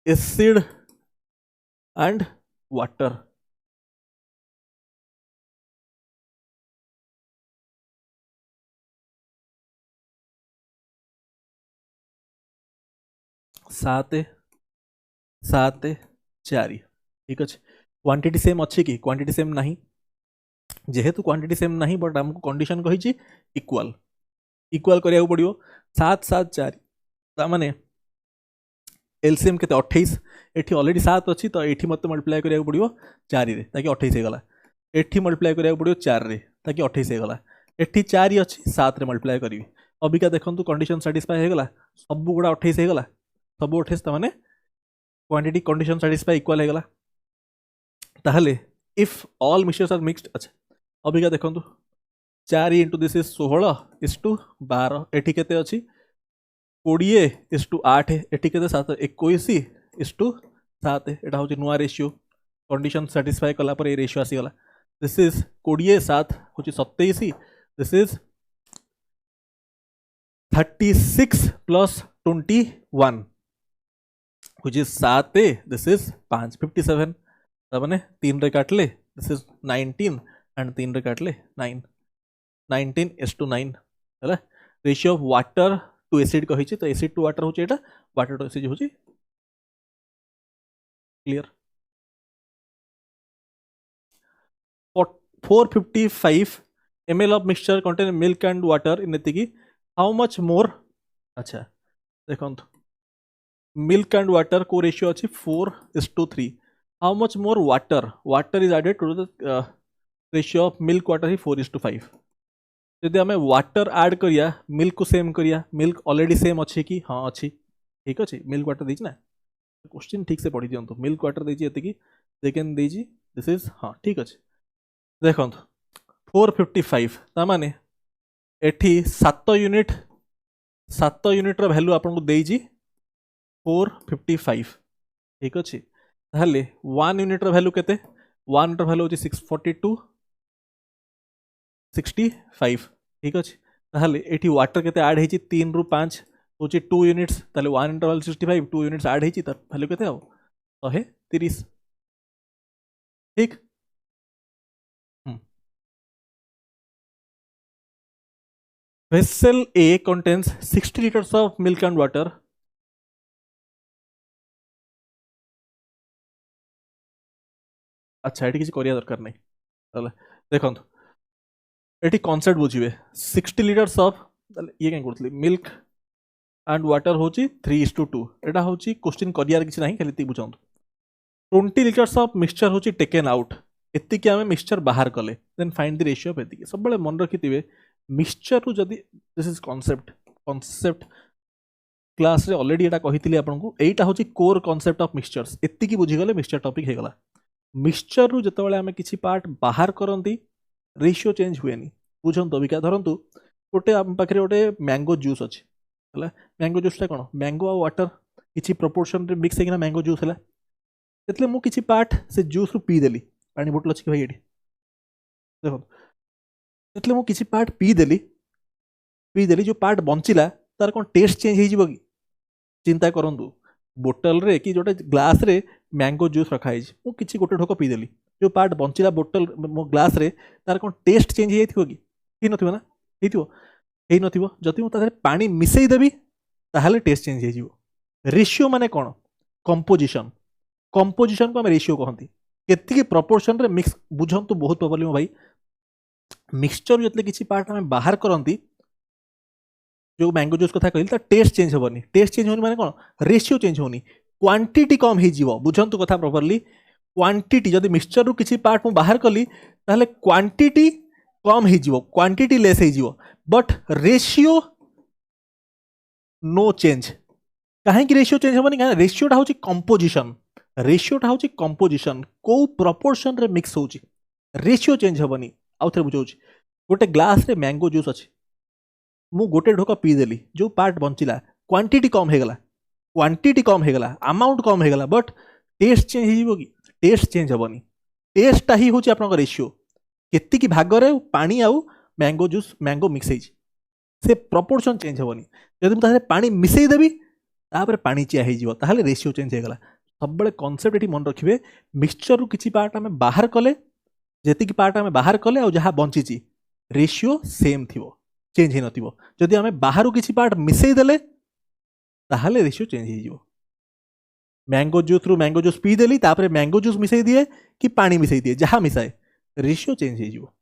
एसिड एंड वाटर सात सात 4 ठीक अच्छे क्वांटिटी सेम अच्छी कि क्वांटिटी सेम नहीं जेहेतु क्वांटिटी सेम नहीं बट आमको कंडीशन कही इक्वाल इक्वाल करिया पड़ो 7 7 4 माने एलसीएम के 28 एठी ऑलरेडी 7 अच्छी तो एठी मत मल्टीप्लाई करिया पड़ो 4 रे ताकि 28 हे गला एठी मल्टीप्लाई करिया पड़ो 4 रे ताकि 28 हे गला एठी 4 अच्छी 7 रे मल्टीप्लाई करी अबिका देखंतु कंडीशन सैटिस्फाई हे गला सब गुडा 28 हे गला सब 28 त माने क्वांटिटी कंडीशन सैटिस्फाई इक्वल हे गला ताहले if all mixtures are mixed अच्छा अबिका देखंतु 4 into this is 16 is to 12 एठी केते अछि 20 इज टू 8 एठी केते 7 21 इज टू 7 एटा होची नुआ रेशियो कंडीशन सैटिस्फाई कला पर ए रेशियो आसी गला दिस इज 20 7 होची 27 this is 36 plus 21 which is 7 this is 5 57 तब ने 3 रे काट ले this is 19 and 3 रे काट ले 9 19 is to 9 हैला ratio of water to acid कहि छी तो एसिड टू वाटर होची एटा वाटर टू एसिड होची clear 455 ml of mixture contain milk and water in एतिकी how much more अच्छा देखंतु milk and water को ratio अच्छी 4:3 how much more water is added to the ratio of milk water ही 4:5 यदि हमें water add करिया milk को same करिया milk already सेम अच्छी कि हाँ अच्छी ठीक अच्छी milk water देछि ना क्वेश्चन ठीक से पढ़ी दियंतु milk water देछि एतिकी सेकंड देछि दिस इज हाँ ठीक अच्छे देखंतु 455 ता माने एठी 7 यूनिट रो वैल्यू आपन को देछि 455 ठीक अच्छे ताहले 1 यूनिट रो वैल्यू केते 1 यूनिट रो वैल्यू होची 642 65 ठीक अच्छे ताहले एठी वाटर केते ऐड हेची 3 रु 5 होची 2 यूनिट्स ताहले 1 यूनिट रो वैल्यू 65 2 यूनिट्स ऐड हेची त वैल्यू केते हो 130 ठीक Vessel A contains 60 liters of milk and water. अच्छा ये किसी कोरिया दरकार नहीं चलो देखो ये कॉन्सेप्ट बुझे 60 लिटर्स ऑफ ये क्या करते मिल्क एंड वाटर होची 3:2 एटा होची क्वेश्चन करियार किसी नहीं खाली बुझाऊँ 20 लिटर्स ऑफ मिक्सचर होची टेकन आउट एति आम मिक्सचर बाहर कले then find the ratio of एति सब मन रखिथे मिक्सचर रु जदि दिस इज कॉन्सेप्ट क्लास रे ऑलरेडी एटा कहितली आपनको एटा होची कोर कॉन्सेप्ट ऑफ मिक्सचर्स एति बुझी गले मिक्सचर टॉपिक हे गला मिक्सचर रु जतबेले आमे किछि पार्ट बाहर करंती रेशियो चेंज हुएनी बुझंतो अबिका धरंतु गोटे आम पाखरे गोटे मैंगो जूस अछि हला मैंगो जूस ता कोन मैंगो आ वाटर किछि प्रोपोर्शन रे मिक्स हेकिना मैंगो जूस हला एतले मु किछि पार्ट से जूस रु पी देली पानी बोतल अछि भाई एडी देखो एतले मु किछि पार्ट पी देली जो पार्ट बंचिला तार कोन टेस्ट चेंज हे जिवो कि चिंता करंतु बोतल रे कि जोटे ग्लास रे मैंगो जूस रखा है मु किछि गोटे ढोक पी देली जो पार्ट बंचिला बोतल मो ग्लास रे तार कोन टेस्ट चेंज हे थिवो कि ही नथिवो ना हेतिवो हे नथिवो जति मु तारे पानी मिसई देबी ताहाले टेस्ट चेंज हे जिवो रेशियो माने कोन कंपोजिशन को हम रेशियो कहंती केतिकी प्रोपोर्शन रे मिक्स बुझंतु बहुत प्रॉब्लम भाई मिक्सचर जतले किछि पार्ट हम बाहर करंती जो मैंगो जूस कथा कहली ता टेस्ट चेंज होबनी माने कोन रेशियो चेंज होनी क्वांटिटी कम हे जीवो बुझंतु कथा प्रॉपर्ली क्वांटिटी जदि मिक्सचर रु किछि पार्ट मु बाहर कली ताहले क्वांटिटी कम हे जीवो क्वांटिटी लेस हे जीवो बट रेशियो नो चेंज काहे कि रेशियो चेंज होबनी का रेशियोटा होची कंपोजिशन को प्रोपोर्शन रे मिक्स होची रेशियो चेंज होबनी आउ थे बुझौची गोटे ग्लास रे मैंगो जूस अछि मु गोटे ढोक पी देली जो पार्ट बंचिला क्वांटिटी कम हे गला अमाउंट कम हे गला बट टेस्ट चेंज हे जीवो कि टेस्ट चेंज होबनी टेस्टटा ही होची आपन रेशियो केति की भाग रे पानी आउ मैंगो जूस मैंगो मिक्स हे से प्रोपोर्शन चेंज होबनी जदि मु तारे पानी मिसई देबी तापर पानी चिया हे जीवो ताहले रेशियो चेंज हे गला सब बळे कांसेप्ट एठी मन रखिबे मिक्सचर रु किछि पार्ट हमें बाहर कले जेति की पार्ट हमें बाहर कले आ जहा बंचिची रेशियो सेम थिवो चेंज हे नथिवो जदि हमें बाहरु किछि पार्ट मिसई देले ताहले रेशियो चेंज हे जीवो मैंगो जूस पी देली तापर मैंगो जूस मिसई दिए कि पानी मिसई दिए जहा मिसाए रेशियो चेंज हे जीवो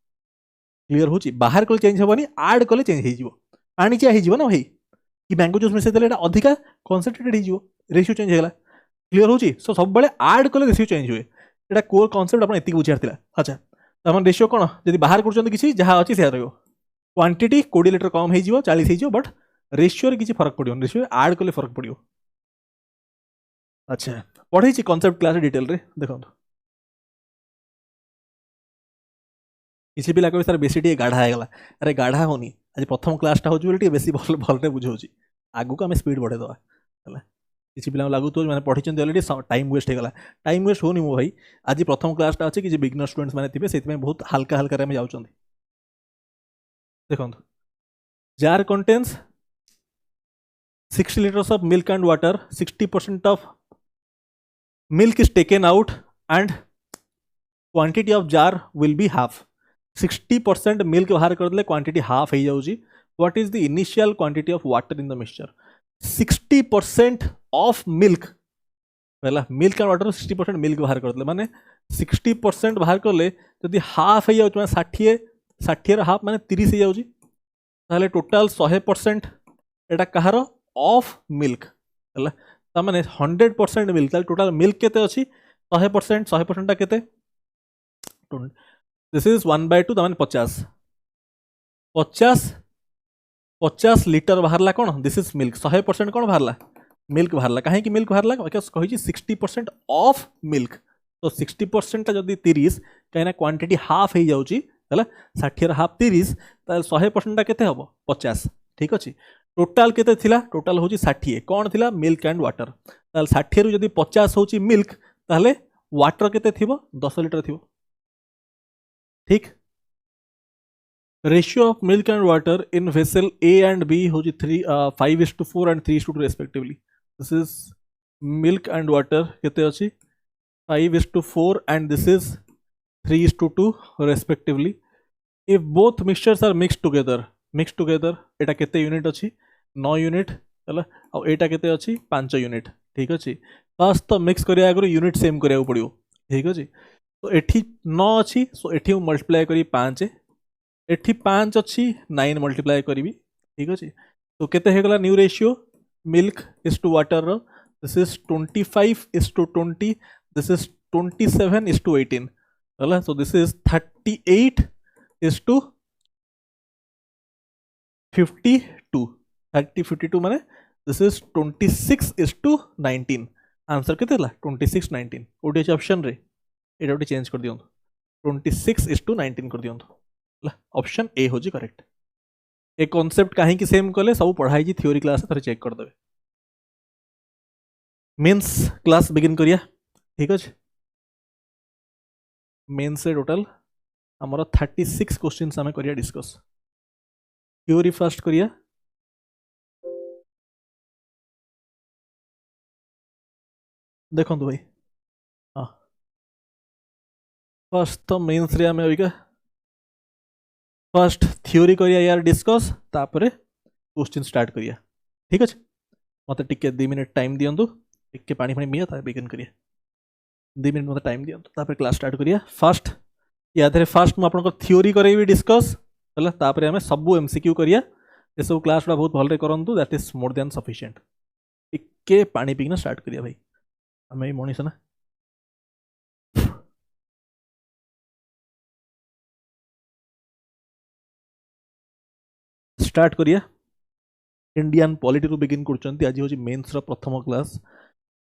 क्लियर होची बाहर कले चेंज हेबनी ऐड कले चेंज हे जिवो पानी चा हे जिवो ना भाई कि मैंगो जूस मिसे देले एटा अधिका कॉन्सेंट्रेटेड हे जिवो रेशियो चेंज हेला क्लियर होची सो सब बळे ऐड कले रेशियो चेंज हुए एटा कोर कांसेप्ट अपन एतिक बुझियार थिला अच्छा तमन रेशियो कोन जदि बाहर करछन किछि जहा अछि से रहयो क्वांटिटी 20 लीटर कम हे जिवो 40 हे जिवो बट रेशियो रे किछि फरक पडियो रेशियो ऐड कले फरक पडियो अच्छा पढ़े छी कांसेप्ट क्लास डिटेल रे देखो किसी पिला कहे सर बेसी टे गाढ़ा है गला अरे गाढ़ा होनी आज प्रथम क्लासटा हो बेसी भल भलरे बुझाऊँ आगू को आम स्पीड बढ़े दवा है किसी पिला लागू तो मैंने पढ़ी अलरेडी टाइम वेस्ट होगा टाइम वेस्ट होनी मो भाई आज प्रथम क्लासटा अच्छे कि बिगनर स्टूडेंट्स मैंने थे से बहुत हल्का हल्का आम जाऊँ देखो jar contains 60 liters of milk and water 60% of milk is taken out and quantity of jar will be half 60% milk बाहर कर दे क्वांटिटी हाफ हो जाऊँगी what is the initial quantity of water in the mixture 60% of milk पहला milk and water 60% milk बाहर कर दे माने 60% बाहर कले जदि हाफ हो जाऊँ 60 हाफ माने 30 हो जाऊँगी ताहले total 100% Etah Kahar of milk है ताने 100% मिल्क ताहले टोटाल मिल्क केते अछि 100% टा केते दिस इज 1/2 ताने 50 लीटर बाहरला कौन दिस इज मिल्क 100% कौन बाहरला मिल्क बाहरला कहीं मिल्क बाहरला बिकॉज कही 60% ऑफ मिल्क तो 60% जदि 30 कहीं क्वांटिटी हाफ हो जाऊँगी है 60 हाफ 30 100% केते हम 50 ठीक अच्छे टोटाल केते थिला टोटाल हूँ 60 कौन थिला मिल्क एंड वाटर 60 रु जदि 50 हूँ मिल्क ताहले वाटर केते थिबो 10 लीटर थिबो ठीक ratio of milk and water in vessel A and B हूँ 5:4 and 3:2 respectively this is milk and water केते अछि 5:4 and this is 3:2 respectively if both mixtures are mix together एटा केते यूनिट अछि 9 यूनिट है आ एटा केते अछि 5 यूनिट ठीक अच्छे फर्स्ट तो मिक्स करिया आगु यूनिट सेम करिया पड़ियो ठीक अच्छे तो एठी 9 अच्छी सो एठी मल्टीप्लाई करी 5 एठी 5 अच्छी 9 मल्टीप्लाई करी ठीक अच्छे तो केते हे गला new ratio milk is to water this is 25:20 this is 27:18 है सो दिस इज 38:52 30:52 माने दिस इज 26:19 आंसर केते 26:19 ओडी ऑप्शन रे एटा गोटे चेंज कर दियो 26:19 कर दियो ऑप्शन ए हो जी करेक्ट ए कॉन्सेप्ट कहीं की सेम कले सब पढ़ाई जी थ्योरी क्लास थोड़े चेक कर देवे मेंस क्लास बिगिन करिया ठीक अच्छे मेंस से टोटल आमर 36 क्वेश्चंस आम करिया डिस्कस थ्योरी फास्ट करिया देखो भाई हाँ फर्स्ट तो मेंस रे आम अबिका फर्स्ट थ्योरी करिया यार डिस्कस तापरे क्वेश्चन स्टार्ट करिया ठीक अच्छे मत टिके 2 मिनट टाइम दियंतु टिके पानी पानी पिया ता बिगिन करिया 2 मिनट मत टाइम दियंतु तापरे क्लास स्टार्ट करिया फर्स्ट या धरे फर्स्ट मु आपनको थ्योरी करैबी डिस्कस हला तापरे हमें सबु एमसीक्यू करिया ये सब क्लास बहुत भलरे करंतु that is more than sufficient टिके पानी पिना स्टार्ट करिया भाई हमें मनीष ना स्टार्ट करिया इंडियन पॉलिटी रू बिगिन करछंती आज होची मेंस रो प्रथम class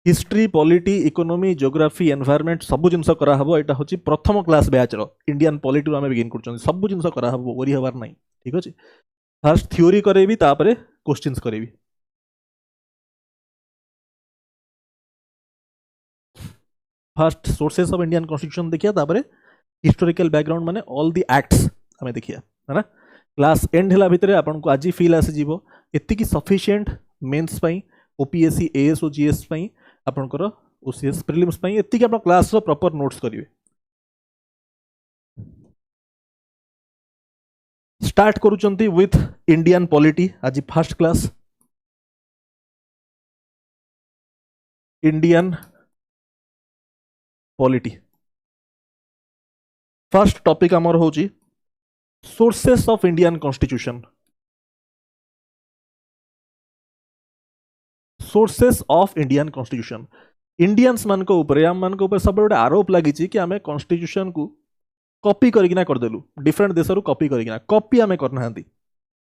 history polity economy geography environment सब जिनस करा हबो एटा होची प्रथम क्लास बैच रो इंडियन पॉलिटी रू हमें बिगिन करछंती सब जिनस करा हबो ओरी हबार नाही ठीक अछि फर्स्ट थ्योरी करेबी तापरे क्वेश्चंस करेबी first sources of Indian constitution देखिया तापरे हिस्टोरिकल बैकग्राउंड माने ऑल द एक्ट्स हमें देखिया है ना क्लास एंड हला भितरे आपन को आज फील आसी जीवो एति की सफिशिएंट मेंस पई ओपीएससी एएस और जीएस पई आपनकर ओसीएस प्रीलिम्स पई एति की आपन क्लास रो प्रॉपर नोट्स करिवे स्टार्ट करूचंती विथ इंडियन पॉलिटी आज first class Indian polity first topic आमर होची sources of Indian constitution, sources of Indian constitution. Indians मान को ऊपर आम मान को ऊपर सब गोटे आरोप लगी कि आम कॉन्स्टिट्यूशन को कॉपी करकिना करदेलु डिफरेंट देश रू कॉपी करकिना, कॉपी आम करना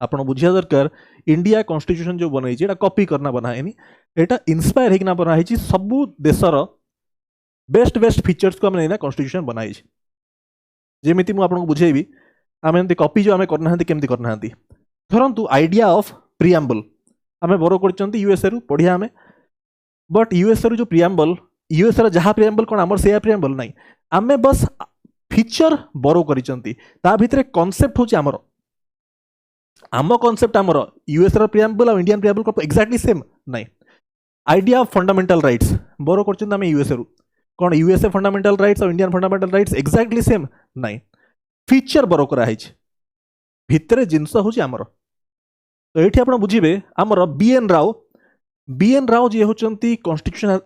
आपण बुझिया दरकार इंडिया कॉन्स्टिट्यूशन जो बनाई एटा कॉपी करना बनाएनी, एटा इंस्पायर होकिना बनाई सबु देशर बेस्ट बेस्ट फीचर्स को आम ना कॉन्स्टिट्यूशन बनाई। जेमिति मु आपको बुझेबी आम एमती कॉपी जो आम करना केमती करना धरतु आइडिया ऑफ प्रिएम्बल आम बोरो कर यूएसए रु पढ़िया आम, बट यूएसए रु जो प्रिएम्बल यूएसए जहाँ प्रिएम्बल कौन आमर से प्रिएम्बल नहीं, आम बस फीचर बोरो कर भितर कॉन्सेप्ट हूँ आमर, आम कॉन्सेप्ट आमर यूएसए प्रिएम्बल और इंडियन प्रिएम्बल एक्जाक्टली सेम नहीं। आइडिया ऑफ फंडामेंटल राइट्स बोरो कर यूएसए रु कौन यूएसए फंडामेंटल राइट्स और Indian fundamental rights exactly same नहीं, फीचर बोरो कराई भितर जिनस हूँ आमर। तो ये आप बुझे आमर बीएन राव जी होती constitution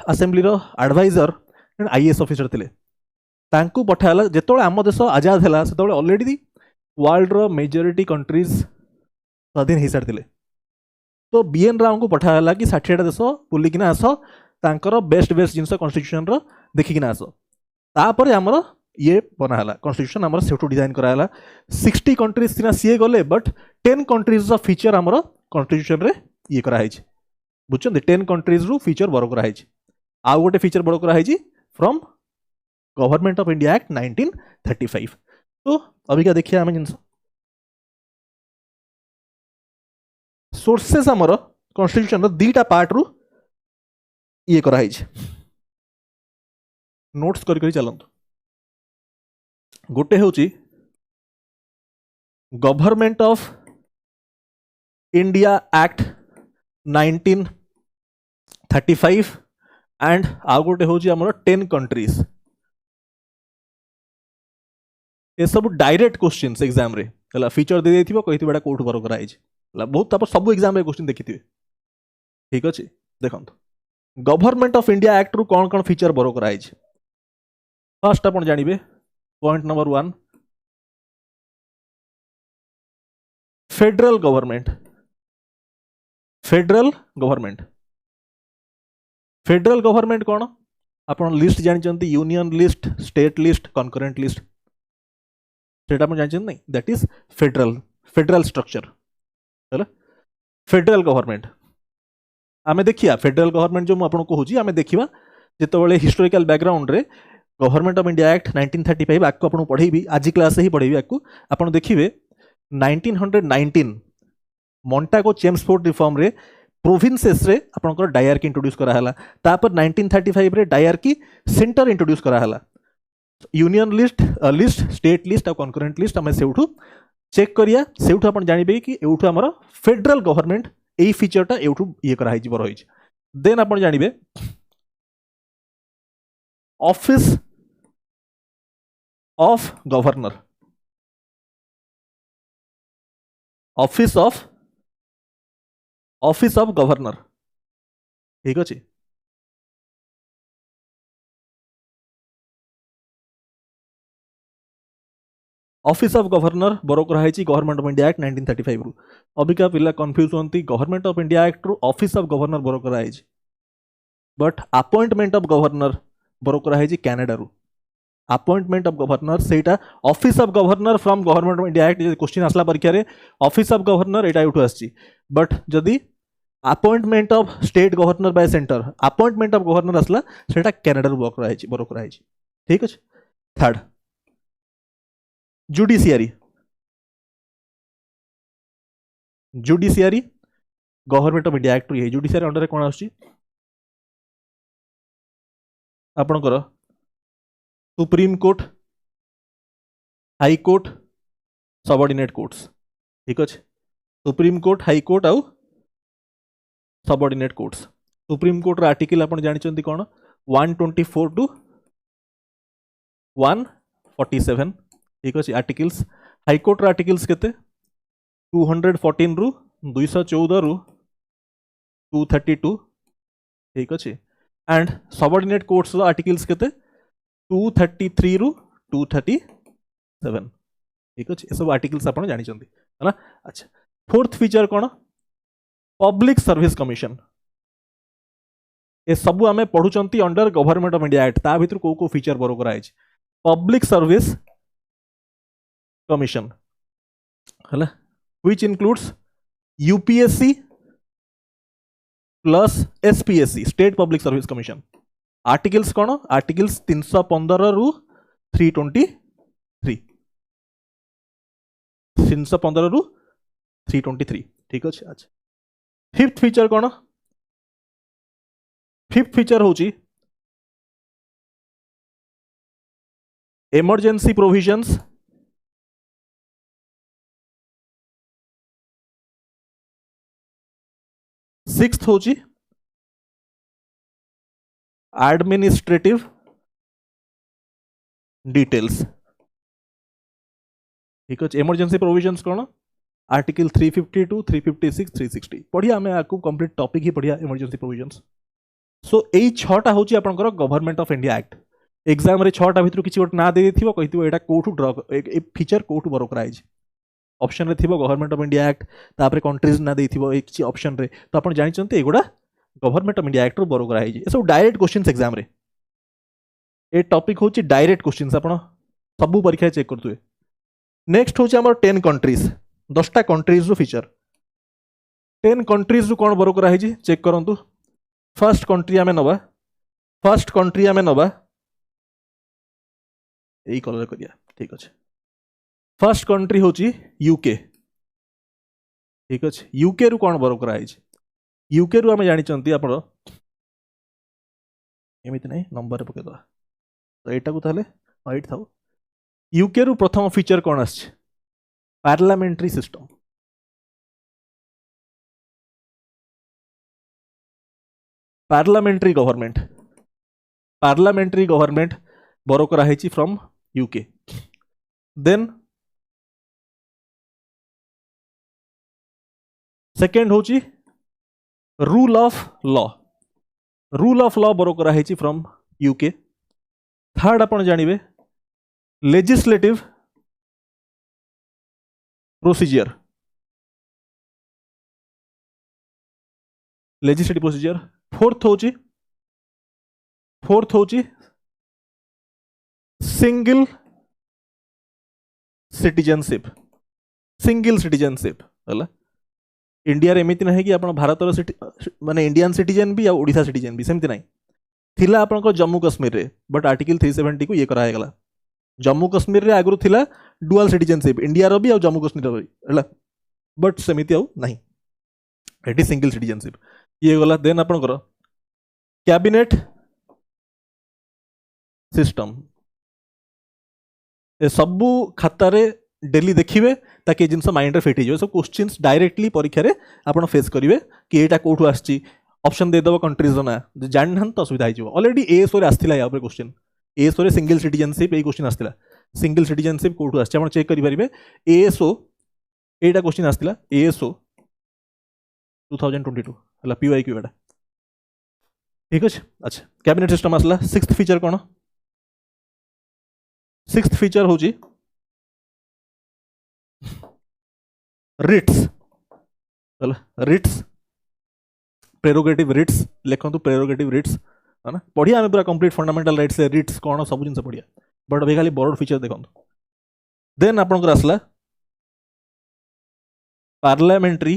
assembly adviser and IAS officer थे, पठाला जो आम देश आजाद है से ऑलरेडी वर्ल्ड रो मेजोरिटी कंट्रीज स्वाधीन हो सारी, तो बीएन राव को पठाला कि 60 देश बुलिकिना आस तांकर बेस्ट बेस्ट जिनस कॉन्स्टिट्यूशन रो देखिकिना आस, तापर आमर ये बनाला कॉन्स्टिट्यूशन आमर से डिजाइन कराला। 60 कंट्रीज सिना सीए गले बट 10 कंट्रीज फीचर आमर कॉन्स्टिट्यूशन रे ये कराई बुझे 10 कंट्रीज रु फीचर बड़ कराई। आउ गोटे फीचर बड़ कराई from government of India act 1935। तो अभी क्या देखिए आम जिनस सोर्सेस आमर कॉन्स्टिट्यूशन दीटा पार्ट रु ये कराई नोट्स करी चलतु। गोटे हूँ government of India act 1935 and आउ गोटे हूँ आमर 10 कंट्रीज। ये सब डायरेक्ट क्वेश्चंस एग्जाम रे हला फीचर दे देथिबो कहिथिबो एटा कोठ बर कराई हला बहुत तापर सब एग्जाम रे क्वेश्चन देखिथिबे। ठीक अछि देखंतु गवर्नमेंट ऑफ इंडिया एक्ट रु कौन कौन फीचर बर कराई। फर्स्ट अपन जानिबे point number 1 federal government. Federal government federal government कौन अपन लिस्ट जानते union list state list concurrent list सेटा अपन जानते नहीं that is federal federal structure है फेडरल गवर्नमेंट। आमे देखिया फेडरल गवर्नमेंट जो आपको कहूँ आमे देखिबा जेतबेले हिस्टोरिकल बैकग्राउंड रे गवर्नमेंट ऑफ इंडिया एक्ट 1935 आपको आपको पढ़ेबी आज क्लास ही पढ़ेबी आपको आपन देखिबे 1919 मोंटागो चेम्सफोर्ड रिफॉर्म रे प्रोविंसेस रे आपनकर डायरकी इंट्रोड्यूस करा हला। तापर 1935 रे डायरकी सेंटर इंट्रोड्यूस करा हला। Union list list state list और कनकरेंट लिस्ट आम से चेक करिया से अपन जानबे कि एउठू हमर फेडरल गवर्नमेंट एई फीचरटा एउठू ये करा हिज बर हिज। देन अपन जानबे office of governor office of governor. ठीक अच्छे ऑफिस ऑफ गवर्नर बर कराई गवर्नमेंट ऑफ इंडिया एक्ट 1935 रु। अबिका पिला कंफ्यूज होती गवर्नमेंट ऑफ इंडिया एक्ट रु ऑफिस ऑफ गवर्नर बर कराई बट अपॉइंटमेंट ऑफ गवर्नर बर कराई कैनेडा रु। अपॉइंटमेंट ऑफ गवर्नर सेटा office of governor from government of India act question आसला परीक्षा रे ऑफिस ऑफ गवर्नर एटा उठू आसी बट जदि appointment of state governor by centre appointment of governor आसला सेटा कैनेडा रु बर कराई। ठीक अच्छे third judiciary judiciary government of India act ये जुडिशियरी अंडर कौन आछि आपनकर supreme court high court subordinate courts. ठीक अच्छे सुप्रीम कोर्ट हाई कोर्ट आउ सबऑर्डिनेट कोर्ट्स। सुप्रीम कोर्ट रा आर्टिकल आपण जानते कौन 124 टू 147। ठीक अच्छे आर्टिकल्स हाईकोर्ट आर्टिकल्स केते 214 रु 214 रु 232। ठीक अच्छे एंड सबऑर्डिनेट कोर्ट्स आर्टिकल्स केते 233 रु 237। ठीक अच्छे ये सब आर्टिकल्स आप जानते है ना। अच्छा फोर्थ फीचर कौन पब्लिक सर्विस कमिशन ये सब आम पढ़ुंट under government of India act ता भीतर को फीचर बर कराई पब्लिक सर्विस कमिशन है which includes UPSC plus SPSC state public service commission articles कौन आर्टिकल्स 315 रु 323 315 रु 323 ठीक अच्छे। अच्छा फिफ्थ फीचर कौन फिफ्थ फीचर हूँ इमरजेंसी प्रोविजंस सिक्स्थ हूँ एडमिनिस्ट्रेटिव डिटेल्स ठीक अच्छे। इमरजेंसी प्रोविजंस कौन आर्टिकल 352 356 360 पढ़िया आम आपको कंप्लीट टॉपिक ही पढ़िया इमरजेंसी प्रोविजंस। सो यही छटा हूँ आपंकर government of India act exam रे छटा भर किसी गोटे ना दे कही यहाँ कौटू ड्र फीचर कौटू बर कराई ऑप्शन रे थिबो गवर्नमेंट ऑफ इंडिया एक्ट तापर कंट्रीज ना देथिबो एक ची ऑप्शन रे तो आपण जानिचंते एगुडा गवर्नमेंट ऑफ इंडिया एक्ट रो बर कराई ए सब डायरेक्ट क्वेश्चंस एग्जाम रे ए टॉपिक होची डायरेक्ट क्वेश्चंस आपण सब परीक्षा चेक करथुए। नेक्स्ट होची हमर 10 कंट्रीज 10टा कंट्रीज रो फीचर 10 कंट्रीज रो कोन बर कराई चेक करंतु। फर्स्ट कंट्री आमे नबा फर्स्ट कंट्री आमे नबा एई कलर करिया ठीक अछि। फर्स्ट कंट्री होची यूके ठीक अच्छे यूके रु कौन बर कराई यूके रु आम जानी आप एमती नहीं नंबर पकईदा तो यहाँ को ताले एट था यूके रु प्रथम फीचर कौन आस पार्लियामेंट्री सिस्टम पार्लियामेंट्री गवर्नमेंट बर कराई फ्रॉम यूके। देन सेकेंड होची रूल ऑफ लॉ बर कराई फ्रॉम यूके। थर्ड आपण जानिबे लेजिस्लेटिव प्रोसीजर फोर्थ होची सिंगल सिटीजनशिप है इंडिया रे एमिति नहीं कि आपण भारत माने इंडियन सिटीजन भी या ओडिशा सिटीजन भी सेमती नहीं थिला आपन जम्मू कश्मीर रे बट आर्टिकल 370 को ये कराया गला जम्मू कश्मीर रे आगु थिला डुअल सिटीजनशिप इंडिया रो भी और जम्मू कश्मीर रो भी हला बट सेमिति आउ नहीं एटी सिंगल सिटीजनशिप ये गला। देन आपन कैबिनेट सिस्टम ए सबू खाता रे डेली देखिए ताकि जिनस माइंड रे फिट हो सब क्वेश्चंस डायरेक्टली परीक्षा रे आपण फेस करिवे कि एटा कोठु आछि ऑप्शन दे देबो कंट्रीज ना जान हन तो सुविधा हो ऑलरेडी एएस रे आस्थिला या ऊपर क्वेश्चन एएस रे सिंगल सिटीजनशिप ए क्वेश्चन आस्थिला सिंगल सिटीजनशिप कोठु आछि आपण चेक करि परिबे एएसओ एटा क्वेश्चन आस्थिला एएसओ 2022 हला पीवाईक्यू एटा ठीक अछि। अच्छा कैबिनेट सिस्टम आसला। सिक्स्थ फीचर कोन सिक्स्थ फीचर होची रिट्स प्रेरोगेटिव रिट्स लिखु प्रेरोगेटिव रिट्स है ना पढ़िया आम पूरा कंप्लीट फंडामेंटल राइट्स रिट्स कौन सब जिन पढ़िया बट अभी खाली बोर्ड फीचर देखो। देन आपंकर आसला parliamentary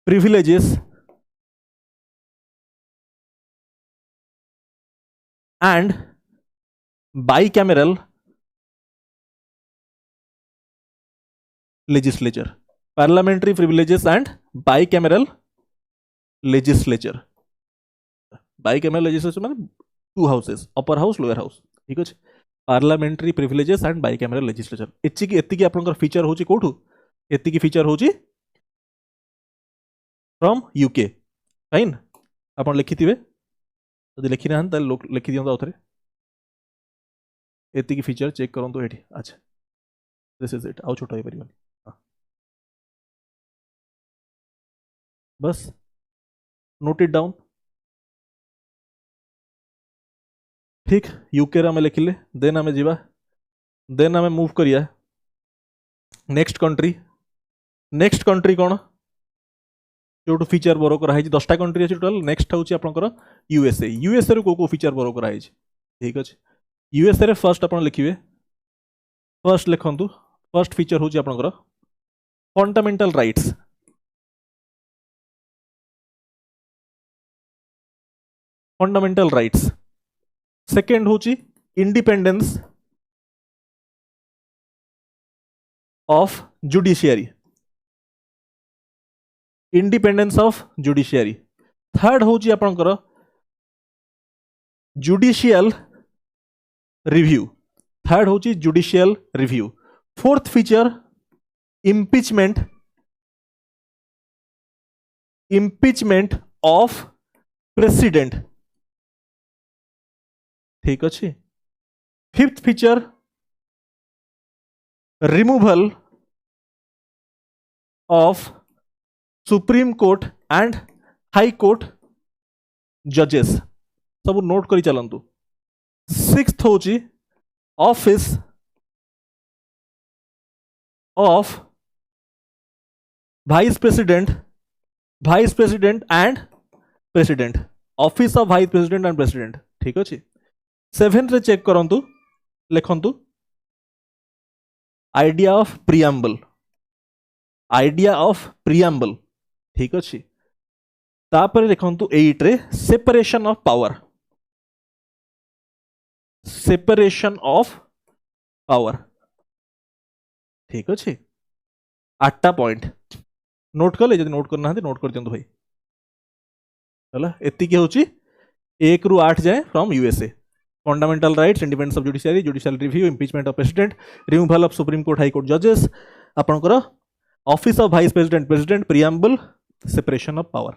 privileges and bicameral legislature parliamentary privileges and bicameral legislature माने two houses upper house lower house ठीक अच्छे parliamentary privileges and bicameral legislature एतिकी आपनकर फीचर होची कोठु एतिकी फीचर होची फ्रॉम यूके फाइन आपन लिखिथिबे जदि लिखि ना त लिखि दियंतो आउथरे एतिकी फीचर चेक करंतो एठी। अच्छा दिस इज इट आउ छोटा हो परिबनी बस नोट इट डाउन। ठीक यूके रे आम लिखिले देन आम जीवा देन आम मूव करिया नेक्स्ट कंट्री कौन जो फीचर बोरो कराई 10टा कंट्री अच्छी टोटाल नेक्स्ट हूँ आपंकर यूएसए रू को फीचर बोरो कराई ठीक अच्छे यूएसए रे फर्स्ट आप लिखिए फर्स्ट लिखु फर्स्ट फीचर हूँ आपंकर फंडामेंटल राइट्स सेकेंड हूँ इंडिपेंडेंस ऑफ जुडिशियरी थर्ड हूँ आपंकर judicial review fourth feature impeachment of president ठीक अच्छे fifth feature removal of supreme court and high court जजेस सब नोट करी चलंतु सिक्स्थ होची office of vice president and president office of vice president and president ठीक अच्छे सेवेंथ रे check करंतु लिखंतु आइडिया ऑफ प्रियम्बल ठीक अच्छे तापर लिखंतु 8 रे सेपरेशन ऑफ पावर ठीक अच्छे 8टा पॉइंट नोट कले जब नोट करना नोट कर दिंतु भाई है एतिकी हूँ 1 रू 8 जाए from USA fundamental rights independence of judicial review impeachment of president removal of supreme court high court जजेस आपनकर office of vice president preamble separation of power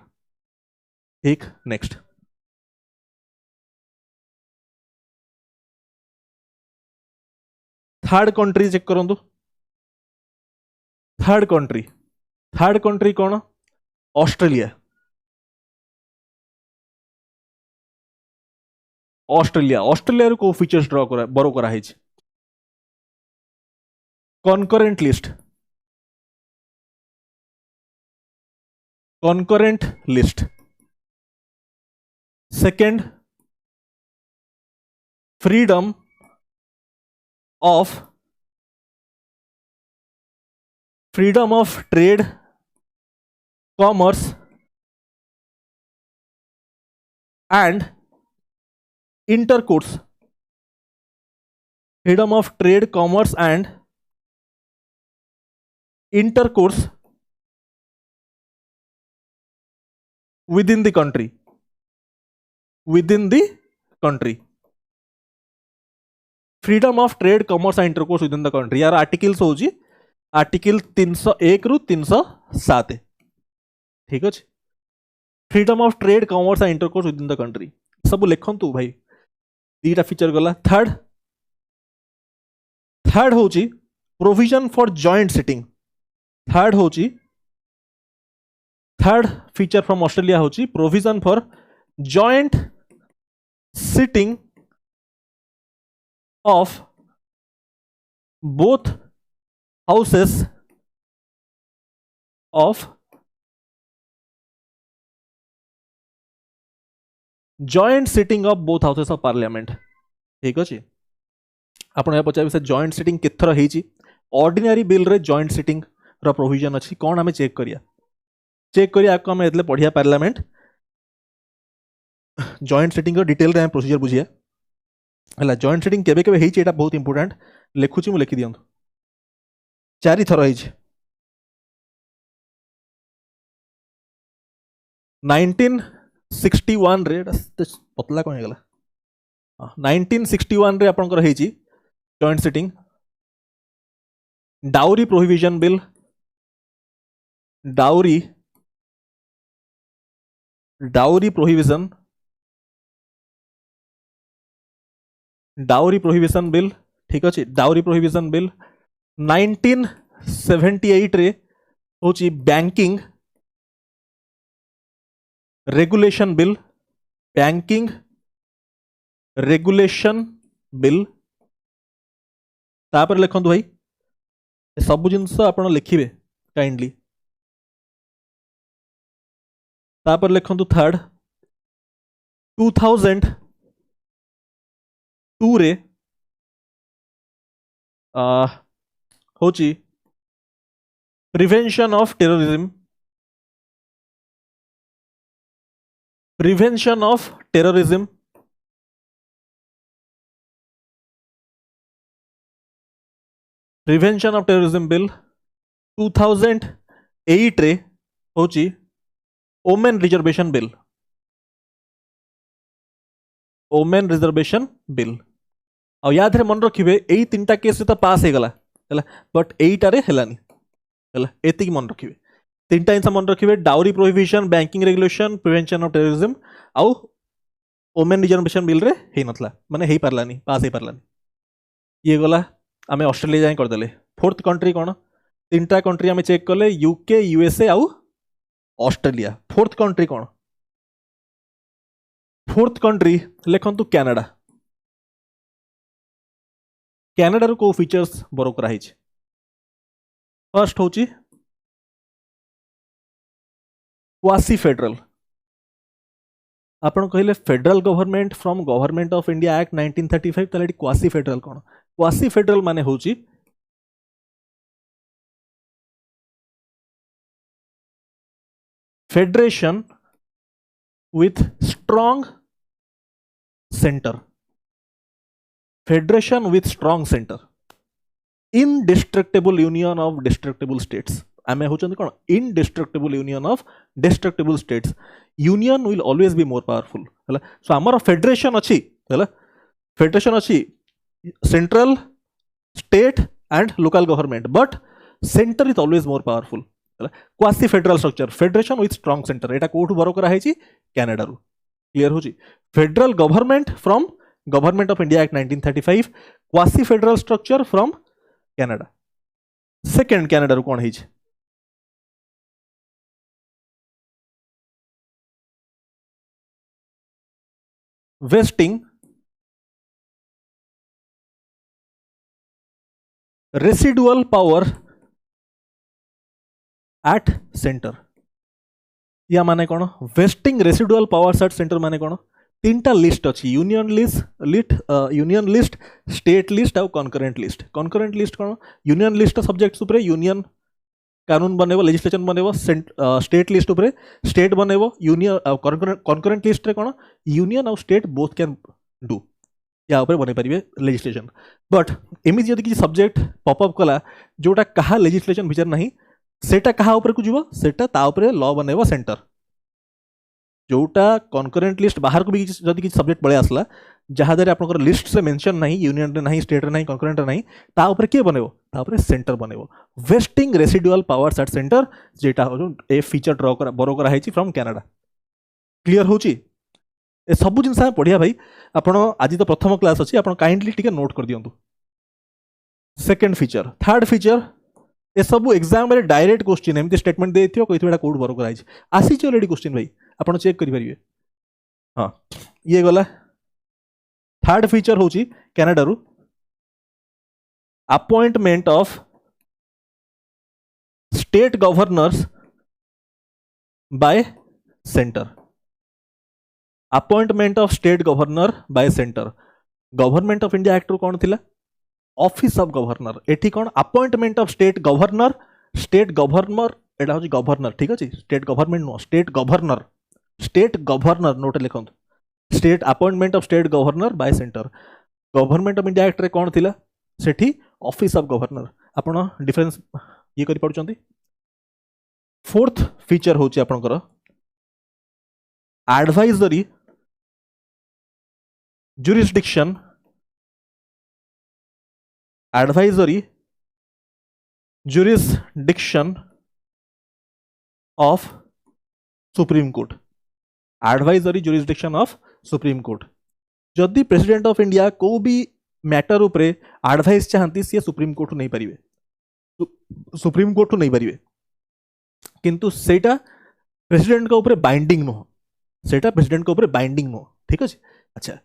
ठीक नेक्स्ट थर्ड कंट्री चेक करंतु थर्ड कंट्री कौन Australia को features draw करा बरो करा है concurrent list second freedom of trade commerce and intercourse freedom of trade commerce and intercourse within the country freedom of trade commerce and intercourse within the country यार articles होजी article 301 रू 307 ठीक अच्छे freedom of trade commerce and intercourse within the country सब लिखंतु भाई दीटा feature गला थर्ड होची provision for joint sitting third feature from Australia होची provision for joint sitting of both houses of joint sitting of both houses of parliament ठीक अच्छे आपड़ पचार जॉइंट सिटिंग केथर होती ऑर्डिनरी बिल रे जॉइंट सिटिंग रो प्रोविजन अच्छी कौन आम चेक करिया आपको आम एतले पढ़िया पार्लियामेंट जॉइंट सिटिंग डिटेल रे प्रोसीजर बुझिया है जॉइंट सिटिंग केबे केबे होती है बहुत इंपोर्टेंट लिखुची मु लिखि दियंतु 4 थर होती 1961 रे पतला कौन है 1961 रे आपनकर हेची joint sitting dowry prohibition bill dowry prohibition bill ठीक अच्छे डाउरी प्रोहिबिशन बिल 1978 रे होची banking regulation bill regulation bill तापर लिखंतु भाई सब जिनस आपण लिखिबे काइंडली तापर लिखंतु थर्ड 2002 रे होची prevention of terrorism prevention of terrorism prevention of terrorism bill 2008 रे होची women reservation bill women reservation bill आ याद रे मन रखिबे एई तीनटा केस तो पास हे गला हला बट एईटा रे हेलानी हला एतिक मन रखिबे तीनटा जिनस मन रखिबे dowry prohibition banking regulation prevention of terrorism आउ ओमेन रिजर्वेशन बिल रे हे नथला माने हे पारलानी पास हे पारलानी ये गला आमे ऑस्ट्रेलिया जाय कर देले फोर्थ कंट्री कोन तीनटा कंट्री आमे चेक करले यूके यूएसए आउ ऑस्ट्रेलिया फोर्थ कंट्री कोन फोर्थ कंट्री लिखंतु कनाडा कनाडा रो को फीचर्स बरो करा हिच फर्स्ट होची क्वासी फेडरल आपण कहले federal government from government of India act 1935 तले क्वासी फेडरल कोन क्वासी फेडरल माने होची federation with strong center federation with strong center indestructible union of destructible states आमे होचंदी कोन indestructible union of destructible states union will always be more powerful हला सो हमर federation अछि हला federation अछि central state and local government but center is always more powerful quasi federal structure federation with strong centre एटा कोठु बरो करा है कनाडा रु क्लियर होची federal government from government of India act 1935 quasi federal structure from Canada second Canada रु कोन है vesting residual power at centre या माने कोन vesting residual powers at centre माने कोन तीनटा लिस्ट अछि यूनियन लिस्ट स्टेट लिस्ट और कॉन्करेंट लिस्ट कोन यूनियन लिस्ट सब्जेक्ट्स ऊपर यूनियन कानून बनेबो लेजिस्लेशन बनेबो स्टेट लिस्ट ऊपर स्टेट बनेबो यूनियन कॉन्करेंट लिस्ट रे कोन यूनियन और स्टेट बोथ कैन डू या ऊपर बने परिबे लेजिस्लेशन बट एमिति यदि कि सब्जेक्ट पॉप अप कला जोटा कहा लेजिस्लेशन विचार नहीं सेटा कहा ऊपर को जीवो सेटा ता ऊपर लॉ बनेबो सेंटर जोटा कॉन्करेंट लिस्ट बाहर को भी जदि कि सब्जेक्ट पळे आसला जहा दरे आपनकर लिस्ट से मेंशन नहीं यूनियन रे नहीं स्टेट रे नहीं कॉन्करेंट रे नहीं ता ऊपर के बनेबो ता ऊपर सेंटर बनेबो vesting residual powers at centre जेटा हो ए फीचर ड्रॉ करा बरो करा है फ्रॉम कनाडा क्लियर होची ए सब जिनस पढ़िया भाई आपण आज तो प्रथम क्लास अछि आपण काइंडली टिके नोट कर दियंतु सेकंड फीचर थर्ड फीचर ए सब एग्जाम रे डायरेक्ट क्वेश्चन एमती स्टेटमेंट देथियो कहिथि कोड बरो कराइछ आसी छ ऑलरेडी क्वेश्चन भाई आपण चेक करि परिबे हां ये गला थर्ड फीचर होची कनाडा रु appointment of state governors by centre appointment of state governor by centre government of India act रु कोन थिला ऑफिस ऑफ गवर्नर एठी कोन अपॉइंटमेंट ऑफ स्टेट गवर्नर एटा होची गवर्नर ठीक अछि state government no state governor note लिखंत state appointment of state governor by centre government of India act रे कोन थिला सेठी ऑफिस ऑफ गवर्नर आपण डिफरेंस ये करि पडुचंती फोर्थ फीचर होची आपनकर advisory jurisdiction of supreme court advisory jurisdiction of supreme court जदि प्रेसिडेंट ऑफ इंडिया को भी मैटर उपरे एडवाइस चाहती सी सुप्रीम कोर्ट नहीं पारिबे सुप्रीम कोर्ट नहीं पारिबे किंतु सेटा प्रेसिडेंट का ऊपर बाइंडिंग नो सेटा प्रेसिडेंट का ऊपर बाइंडिंग नो ठीक अछि अच्छा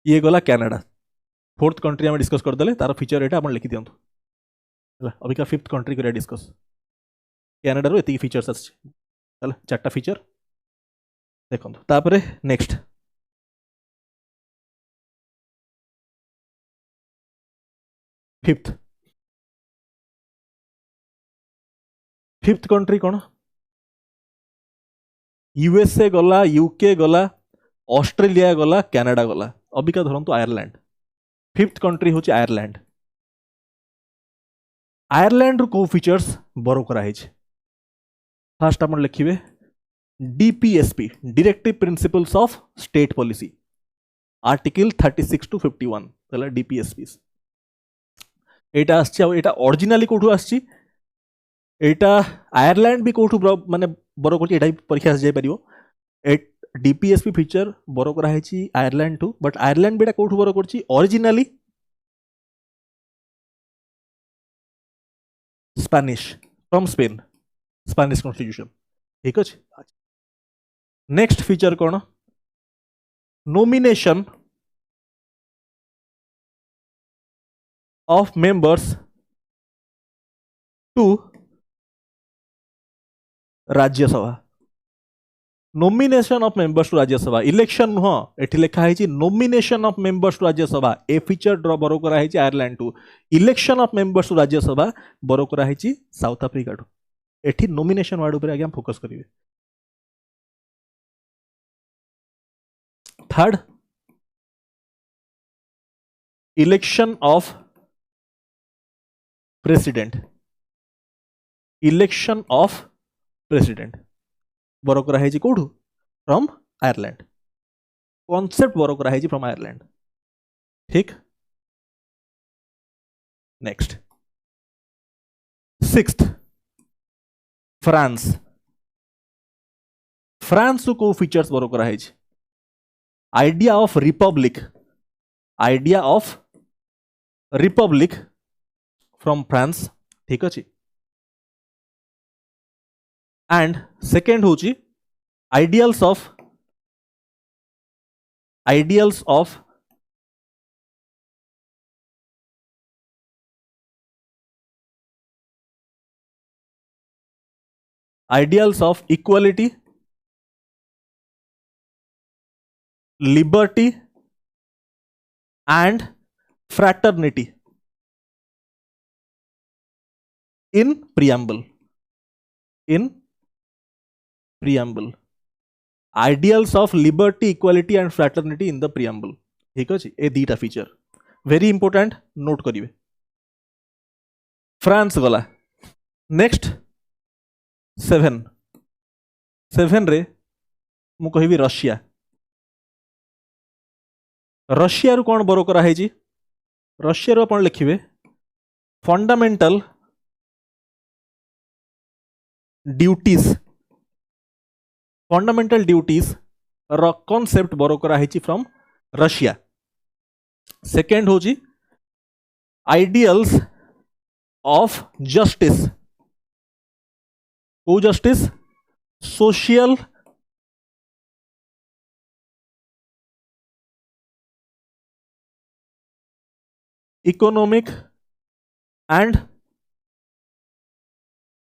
ये गला कनाडा फोर्थ कंट्री आम डिस्कस करदे तार फीचर यहाँ आप लिखि दिंतु अबिका फिफ्थ कंट्री करिया डिस्कस कनाडा रो एति फीचर्स आछे चार्टा फीचर देखो तापरे नेक्स्ट फिफ्थ कंट्री कौन यूएसए गला यूके गला ऑस्ट्रेलिया गला कनाडा गला अबिका धरंतु आयरलैंड फिफ्थ कंट्री होची आयरलैंड आयरलैंड को फीचर्स बरो कराई फास्ट आप लिखिए DPSP directive principles of state policy article 36 to 51 तला डीपीएसपी एटा आछि एटा ओरिजिनली कोठु आछि एटा आयरलैंड भी कोठु माने बरो करछि एटा परीक्षा से जाय परियो डीपीएसपी फीचर बरो करा हेछि आयरलैंड टू बट आयरलैंड बेटा कोठु बरो करछि originally Spanish from Spain Spanish constitution ठीक अछि नेक्स्ट फीचर कौन nomination of members to Rajya Sabha nomination of members to Rajya Sabha election नुह एठी लिखा है nomination of members to Rajya Sabha ए फीचर ड्र बरो करा है आयरलैंड टू election of members to Rajya Sabha बरो करा है साउथ अफ्रीका टू एठी नॉमिनेशन वर्ड ऊपर आगे फोकस करिवे third election of president election of president बरो करा है कोठु फ्रॉम आयरलैंड कॉन्सेप्ट बरो करा है फ्रॉम आयरलैंड ठीक नेक्स्ट सिक्स्थ फ्रांस फ्रांस को फीचर्स बरो करा है idea of Republic from France ठीक अच्छे एंड सेकेंड होची ideals of equality liberty and fraternity in preamble ideals of liberty equality and fraternity in the preamble ठीक अछि ए दीटा फीचर वेरी इंपोर्टेंट नोट करिवे फ्रांस गला नेक्स्ट 7 रे मु कहिबी रशिया रशिया रू कोन बरो करा है जी रशिया रू आपण लिखिबे फंडामेंटल ड्यूटीज रो कॉन्सेप्ट बरो करा है फ्रॉम रशिया सेकेंड होची आइडियल्स ऑफ जस्टिस को justice social economic and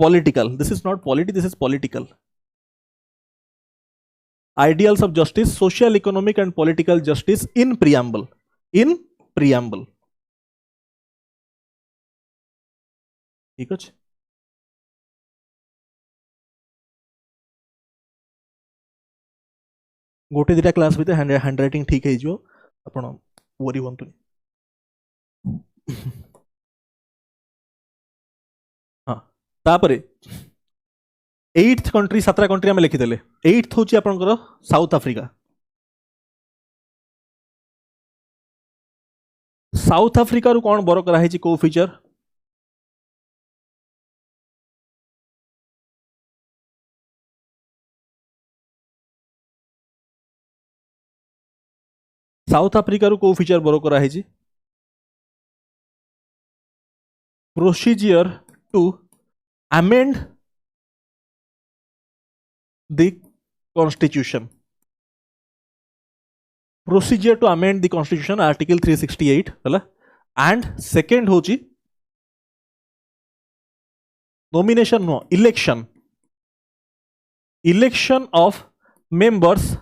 political this is not polity this is political ideals of justice social economic and political justice in preamble ठीक अछि गोटे दिटा class भीतर hand writing ठीक है जो आपण वरी होंतु तापरे 8th कंट्री 17 कंट्री आम लिखिदेले 8th हूँ आपंकर साउथ अफ्रीका साउथ अफ्रीका रू कौन बरो करा है को फीचर साउथ अफ्रीका रू को फीचर बरो करा है procedure to amend the constitution procedure to amend the constitution article 368 हला एंड सेकंड होची nomination no election of members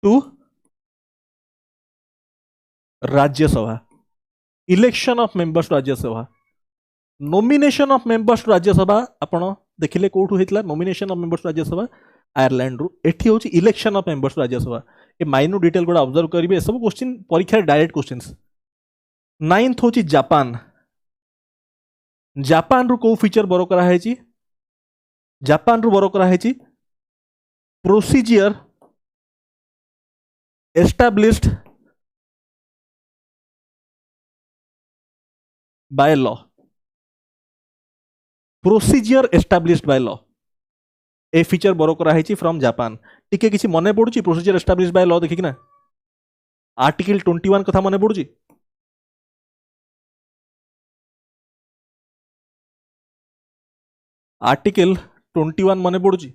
to Rajya Sabha election of members to Rajya Sabha nomination of members to Rajya Sabha आपण देखिले कोठू हेतला nomination of members to Rajya Sabha Ireland रु एठी होची election of members to Rajya Sabha ए माइन्यूट डिटेल गोडा ऑब्जर्व करिवे सब क्वेश्चन परीक्षा डायरेक्ट क्वेश्चंस 9th होची जापान जापान रु को फीचर बरो करा हेची जापान रु बरो करा हेची procedure established by law procedure established by law A feature बरो करा हेची फ्रॉम जापान टिके किछि मने पडुची प्रोसीजर एस्टैब्लिश्ड बाय लॉ देखि ना आर्टिकल 21 कथा मने पडुची आर्टिकल 21 मने पडुची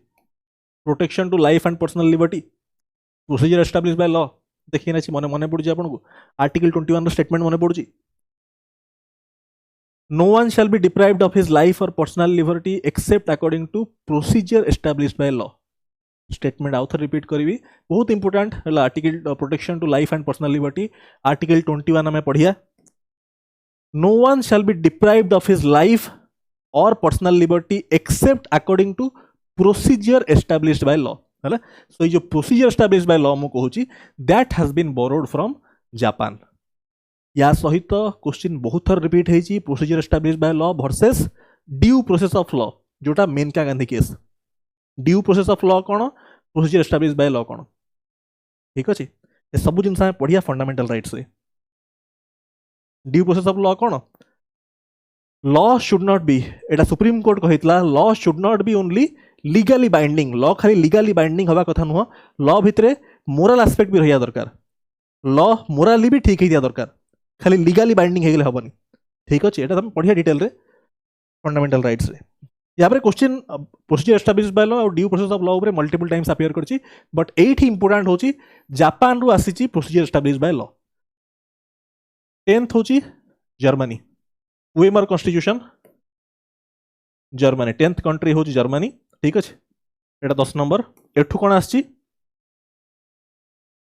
protection to life and personal liberty procedure established by law देखि ना मने मने पडुची आपन को आर्टिकल 21 रो स्टेटमेंट मने पडुची No one shall be deprived of his life or personal liberty except according to procedure established by law. Statement author repeat करी बहुत important है article protection to life and personal liberty article 21 हमें पढ़िया No one shall be deprived of his life or personal liberty except according to procedure established by law है ना so ये जो procedure established by law मु कहूची that has been borrowed from Japan. या सहित question बहुत थर रिपीट होती procedure established by law versus due process of law जोटा Maneka Gandhi case due process of law कौन प्रोसीजर एस्टैब्लिश्ड बाय लॉ कौन ठीक अच्छे ये सब जिन पढ़िया fundamental rights due process of law कौन लॉ शुड नॉट बी एटा सुप्रीम कोर्ट कहितला law should not be only legally binding law खाली लीगली बाइंडिंग हवा कथा नुह लॉ भितरे मोरल एस्पेक्ट भी रहिया दरकार लॉ मोराली भी ठीक है दरकार खाली लीगली बाइंडिंग हेगले हबनी ठीक अच्छे एटा तुम पढ़िया डिटेल रे फंडामेंटल राइट्स रे यहाँ पर question procedure established by law और ड्यू प्रोसेस ऑफ लॉ ऊपर मल्टीपल टाइम्स अपीयर करछि बट एठी इंपोर्टेंट होछि जापान रु आसीछि procedure established by law 10th होछि Germany Weimar constitution Germany 10th country होछि जर्मनी ठीक अच्छे एटा 10 नंबर एठु कोन आछि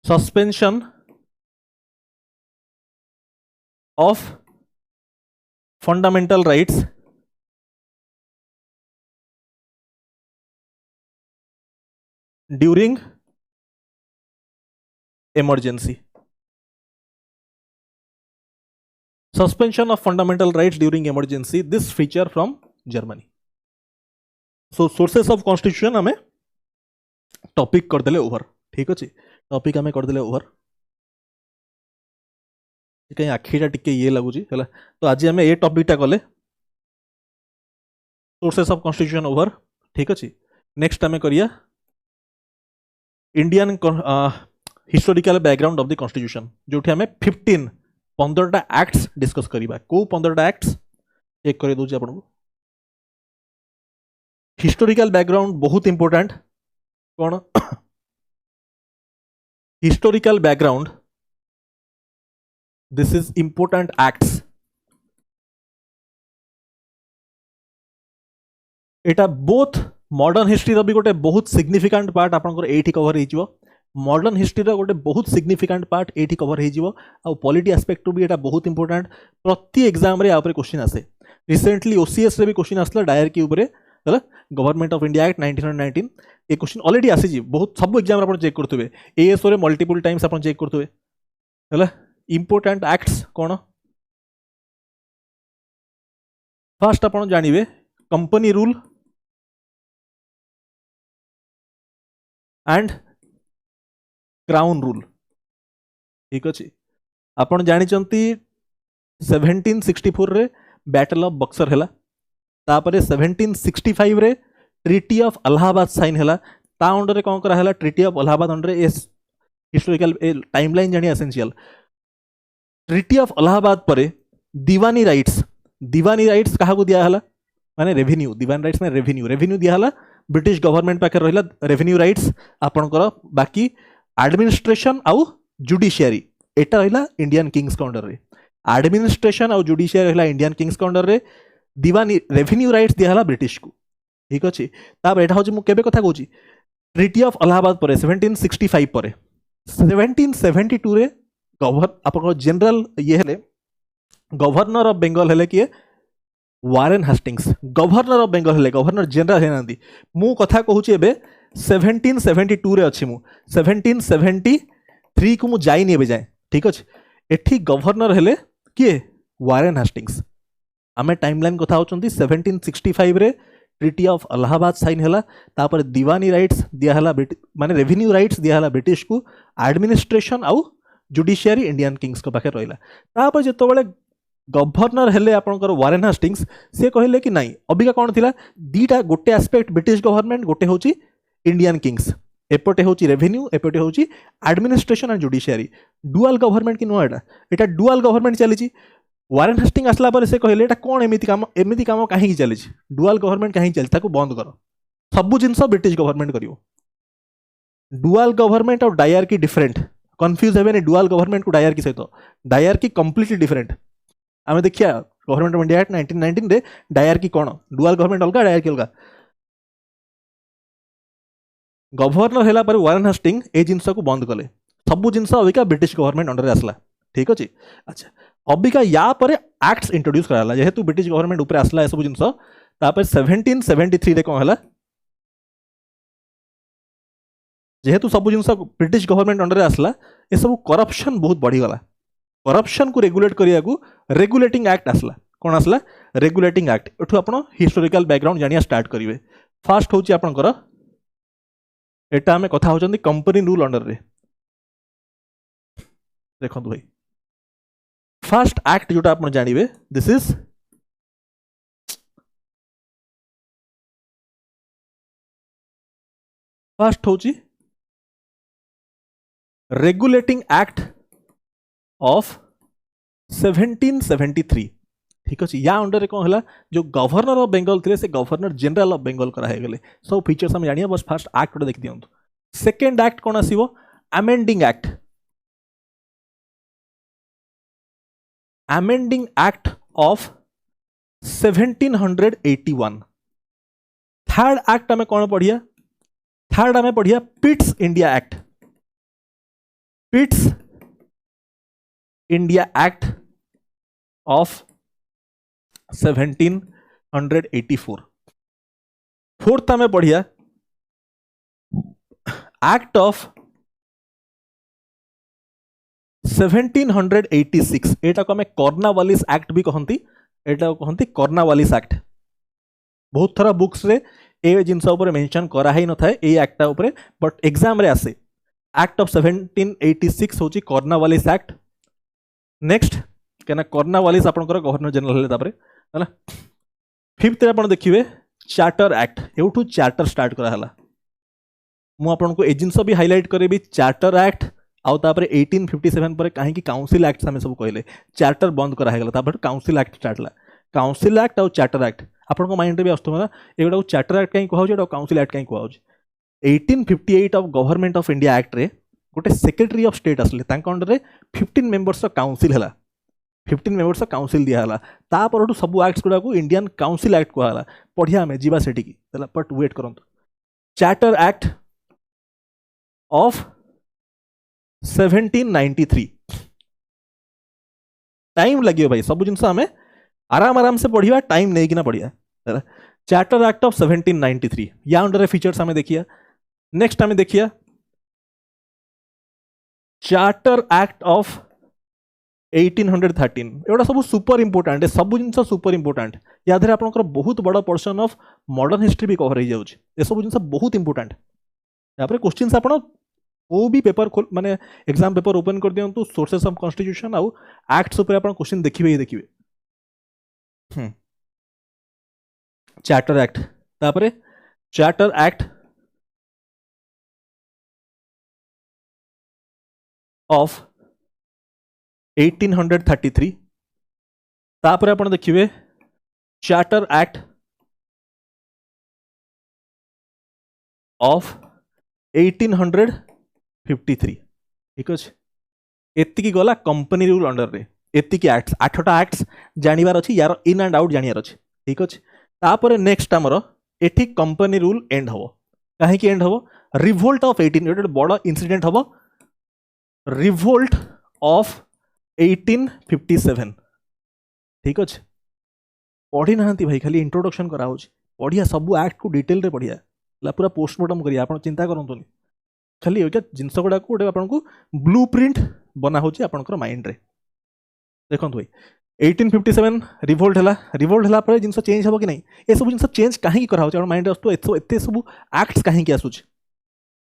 suspension of fundamental rights during emergency suspension of fundamental rights during emergency this feature from Germany so sources of constitution हमें topic कर देले ओवर ठीक अच्छे टॉपिक हमें कर देले ओवर कहीं आखिटा टिके ये लगुच है तो आज आम ये टॉपिकटा कले सोर्सेस ऑफ कॉन्स्टिट्यूशन ओवर ठीक अच्छे नेक्स्ट आम करिया Indian historical background of the constitution जो आम 15 एक्ट्स डिस्कस करिबा को 15 एक्ट्स चेक कर दूसरी आपको हिस्टोरिकल बैकग्राउंड बहुत इंपोर्टेंट कौन historical background this is important acts Etah both modern history रो भी गोटे बहुत सिग्निफिकेंट पार्ट आपनकर एठी कवर हो मॉडर्न हिस्ट्री रो गोटे बहुत सिग्निफिकेंट पार्ट एठी कवर हो पॉलिटी एस्पेक्ट भी एटा बहुत इंपोर्टेंट प्रति एग्जाम रे आ ऊपर क्वेश्चन आसे रिसेंटली ओसीएस रे भी क्वेश्चन आसला डायर के ऊपर है गवर्नमेंट ऑफ इंडिया एक्ट 1919 ये क्वेश्चन ऑलरेडी आसी बहुत सब एग्जाम आप चेक करुवे एएसओ रे मल्टीपल टाइम्स आप चेक करुवे है इंपोर्टेंट एक्ट्स कौन फर्स्ट आप जानवे company rule and crown rule ठीक अच्छे आपन जानिचंती 1764 रे बैटल ऑफ बक्सर हैला तापरे 1765 रे ट्रीटी ऑफ अलाहाबाद साइन हैला ता अंडर रे कोन करा हैला treaty of Allahabad under a historical timeline जानी एसेंशियल ट्रीटी ऑफ अलाहाबाद परे दीवानी राइट्स कहा को दिया हैला माने रेवेन्यू दीवानी राइट्स में रेवेन्यू दिया हैला ब्रिटिश गवर्नमेंट पाखे रहिला रेवेन्यू राइट्स आपनकर बाकी एडमिनिस्ट्रेशन आउ जुडिशियरी एटा रहिला इंडियन किंग्स के अंडर रे एडमिनिस्ट्रेशन आउ जुडिशियरी रहिला इंडियन किंग्स के अंडर रे दीवानी रेवेन्यू राइट्स दिया हला ब्रिटिश को ठीक अछि तापर एटा होची मु केबे कथा कहूची ट्रिटी ऑफ इलाहाबाद पर 1765 पर 1772 रे आपन जनरल ये हेले गवर्नर ऑफ बेंगल हेले किए Warren Hastings governor of Bengal हेले गवर्नर जनरल हेनांदी मु कथा कहूची एबे 1772 रे अछि मु 1773 को मु जाइनी एबे जाए ठीक अछि एठी गवर्नर हेले किए वारेन हास्टिंग्स आमे टाइमलाइन कथा होचंती 1765 रे ट्रिटी ऑफ इलाहाबाद साइन हला तापर दीवानी राइट्स दिया हला माने रेवेन्यू राइट्स दिया हला ब्रिटिश को एडमिनिस्ट्रेशन आउ जुडिशियरी इंडियन किंग्स को पाखे रहिला तापर जेतो बेले गवर्नर हेले आपनकर वारेन हास्टिंग्स से कहले कि नहीं अबिका कोन थिला दीटा गोटे एस्पेक्ट ब्रिटिश गवर्नमेंट गोटे होची इंडियन किंग्स एपटे होची रेवेन्यू एपटे होची administration and judiciary dual government कि नो एटा डुअल गवर्नमेंट चलीची वारेन हास्टिंग आसला पर से कहले एटा कोन एमिति काम काहे चलीची डुअल गवर्नमेंट काहे चली ताको बंद करो सब जिंस ब्रिटिश गवर्नमेंट करियो डुअल गवर्नमेंट और डायरकी डिफरेंट कंफ्यूज हेबे डुअल गवर्नमेंट को डायरकी सहित डायरकी कंप्लीटली डिफरेंट आमे देखिया गवर्नमेंट ऑफ इंडिया एक्ट 1919 रे डायरकी कोन डुअल गवर्नमेंट अलगा डायरकी अलगा गवर्नर हेला पर वारेन हास्टिंग ए जिंस को बंद कले सब जिंस अबिका ब्रिटिश गवर्नमेंट अंडर आसला ठीक अछि अच्छा अबिका या पर एक्ट्स इंट्रोड्यूस कराला जेहेतु ब्रिटिश गवर्नमेंट ऊपर आसला ए सब जिंस तापर 1773 रे कोन हला जेहेतु सब जिंस ब्रिटिश गवर्नमेंट अंडर आसला ए सब करप्शन बहुत बढ़ी गला करप्शन को रेगुलेट करिया को रेगुलेटिंग एक्ट आसला कोन आसला रेगुलेटिंग एक्ट एठु आपण हिस्टोरिकल बैकग्राउंड जानिया स्टार्ट करिवे फर्स्ट होची आपनकर एटा हमें कथा होचंदी कंपनी रूल अंडर रे देखंतु भाई फर्स्ट एक्ट जोटा आपण जानिबे दिस इज फर्स्ट होची रेगुलेटिंग एक्ट ऑफ 1773 ठीक अछि या अंडर रे कोन हला जो गवर्नर ऑफ बेंगल थे से गवर्नर जनरल ऑफ बेंगल करा हे गेले सब फीचर्स हम जानिया बस फर्स्ट एक्ट देख दियंतु सेकंड एक्ट कोन आसीबो amending act of 1781 third act हमें कौन पढ़िया थर्ड हमें पढ़िया Pitt's India act of 1784 fourth हमें पढ़िया एक्ट ऑफ 1786 एटा को हमें कॉर्नवालिस एक्ट भी कहती एटा कहती कॉर्नवालिस एक्ट बहुत थरा बुक्स रे ए जिनस ऊपर मेंशन करा ही न थाए ए एक्ट ऊपर बट एग्जाम रे आसे एक्ट ऑफ 1786 होची कॉर्नवालिस एक्ट नेक्स्ट केना कॉर्नवालिस आपनकर गवर्नर जनरल हेले तापरे हला फिफ्थ रे आपण देखिबे चार्टर एक्ट एउठू चार्टर स्टार्ट करा हला मु आपनको ए जिनस भी हाईलाइट करेबी चार्टर एक्ट आउ तापर 1857 पर कहीं काउंसिल एक्ट हमें सब कहले चार्टर बंद करा हेगला तापर काउंसिल एक्ट स्टार्ट ला काउंसिल एक्ट और चार्टर एक्ट आपन माइंड रे भी आस्तुमा एगुडा चार्टर एक्ट कहीं कहौ जेडा काउंसिल एक्ट कहीं कहौ 1858 of government of India act रे गोटे सेक्रेटरी ऑफ स्टेट असले तांका अंडर रे 15 मेंबर्स काउंसिल हला 15 मेंबर्स काउंसिल दिया हला तापर सब एक्ट्स गुडा को इंडियन काउंसिल एक्ट कहला पढ़िया हमें जीवा सेठी की तला बट वेट करंतु चार्टर एक्ट ऑफ 1793 टाइम लगे भाई सब जिनस हमें आराम से पढ़िया टाइम नहीं कि ना पढ़िया चार्टर एक्ट ऑफ 1793 या अंडर फीचर्स हमें देखिए नेक्स्ट हमें देखिए चार्टर एक्ट ऑफ 1813 एवढा सब सुपर इंपोर्टेंट सब जिनस सुपर इंपोर्टेंट या धरे आपनकर बहुत बड़ा पोर्शन ऑफ मॉडर्न हिस्ट्री भी कवर हो जाउछ ए सब जिनस बहुत इंपोर्टेंट या पर क्वेश्चंस आपण वो भी पेपर माने एग्जाम पेपर ओपन कर दियंतु सोर्सेस ऑफ कॉन्स्टिट्यूशन आउ एक्ट्स ऊपर आपण क्वेश्चन देखिबे ही देखिबे चार्टर एक्ट तापरे चार्टर एक्ट ऑफ 1833 तापरे आपण देखिबे चार्टर एक्ट ऑफ 1800 53 ठीक अच्छे एतिकी गला कंपनी रूल अंडर रे एतिकी एक्ट्स 8टा एक्ट्स जानिबार अछि यार इन एंड आउट जानिबार अछि ठीक अच्छे तापर नेक्स्ट आमर एठी कंपनी रूल एंड हबो काहे कि एंड हबो रिवोल्ट ऑफ 18 एटा बड़ इंसिडेंट हबो रिवोल्ट ऑफ 1857 ठीक अच्छे पढ़ी ना भाई खाली इंट्रोडक्शन करा पढ़िया सब एक्ट को डिटेल रे पढ़िया पूरा पोस्टमार्टम करिया आपण चिंता करंतुनी खाली एटा जिंस गुडा को आपको ब्लू प्रिंट बना होची आपनकर माइंड रे देखंतु भाई 1857 रिवोल्ट हला पर जिंस चेंज हबो कि नहीं ए सब जिंस चेंज काहे करा होची आपण माइंड रे आस्तु एते सब एक्ट्स काहे की आसुची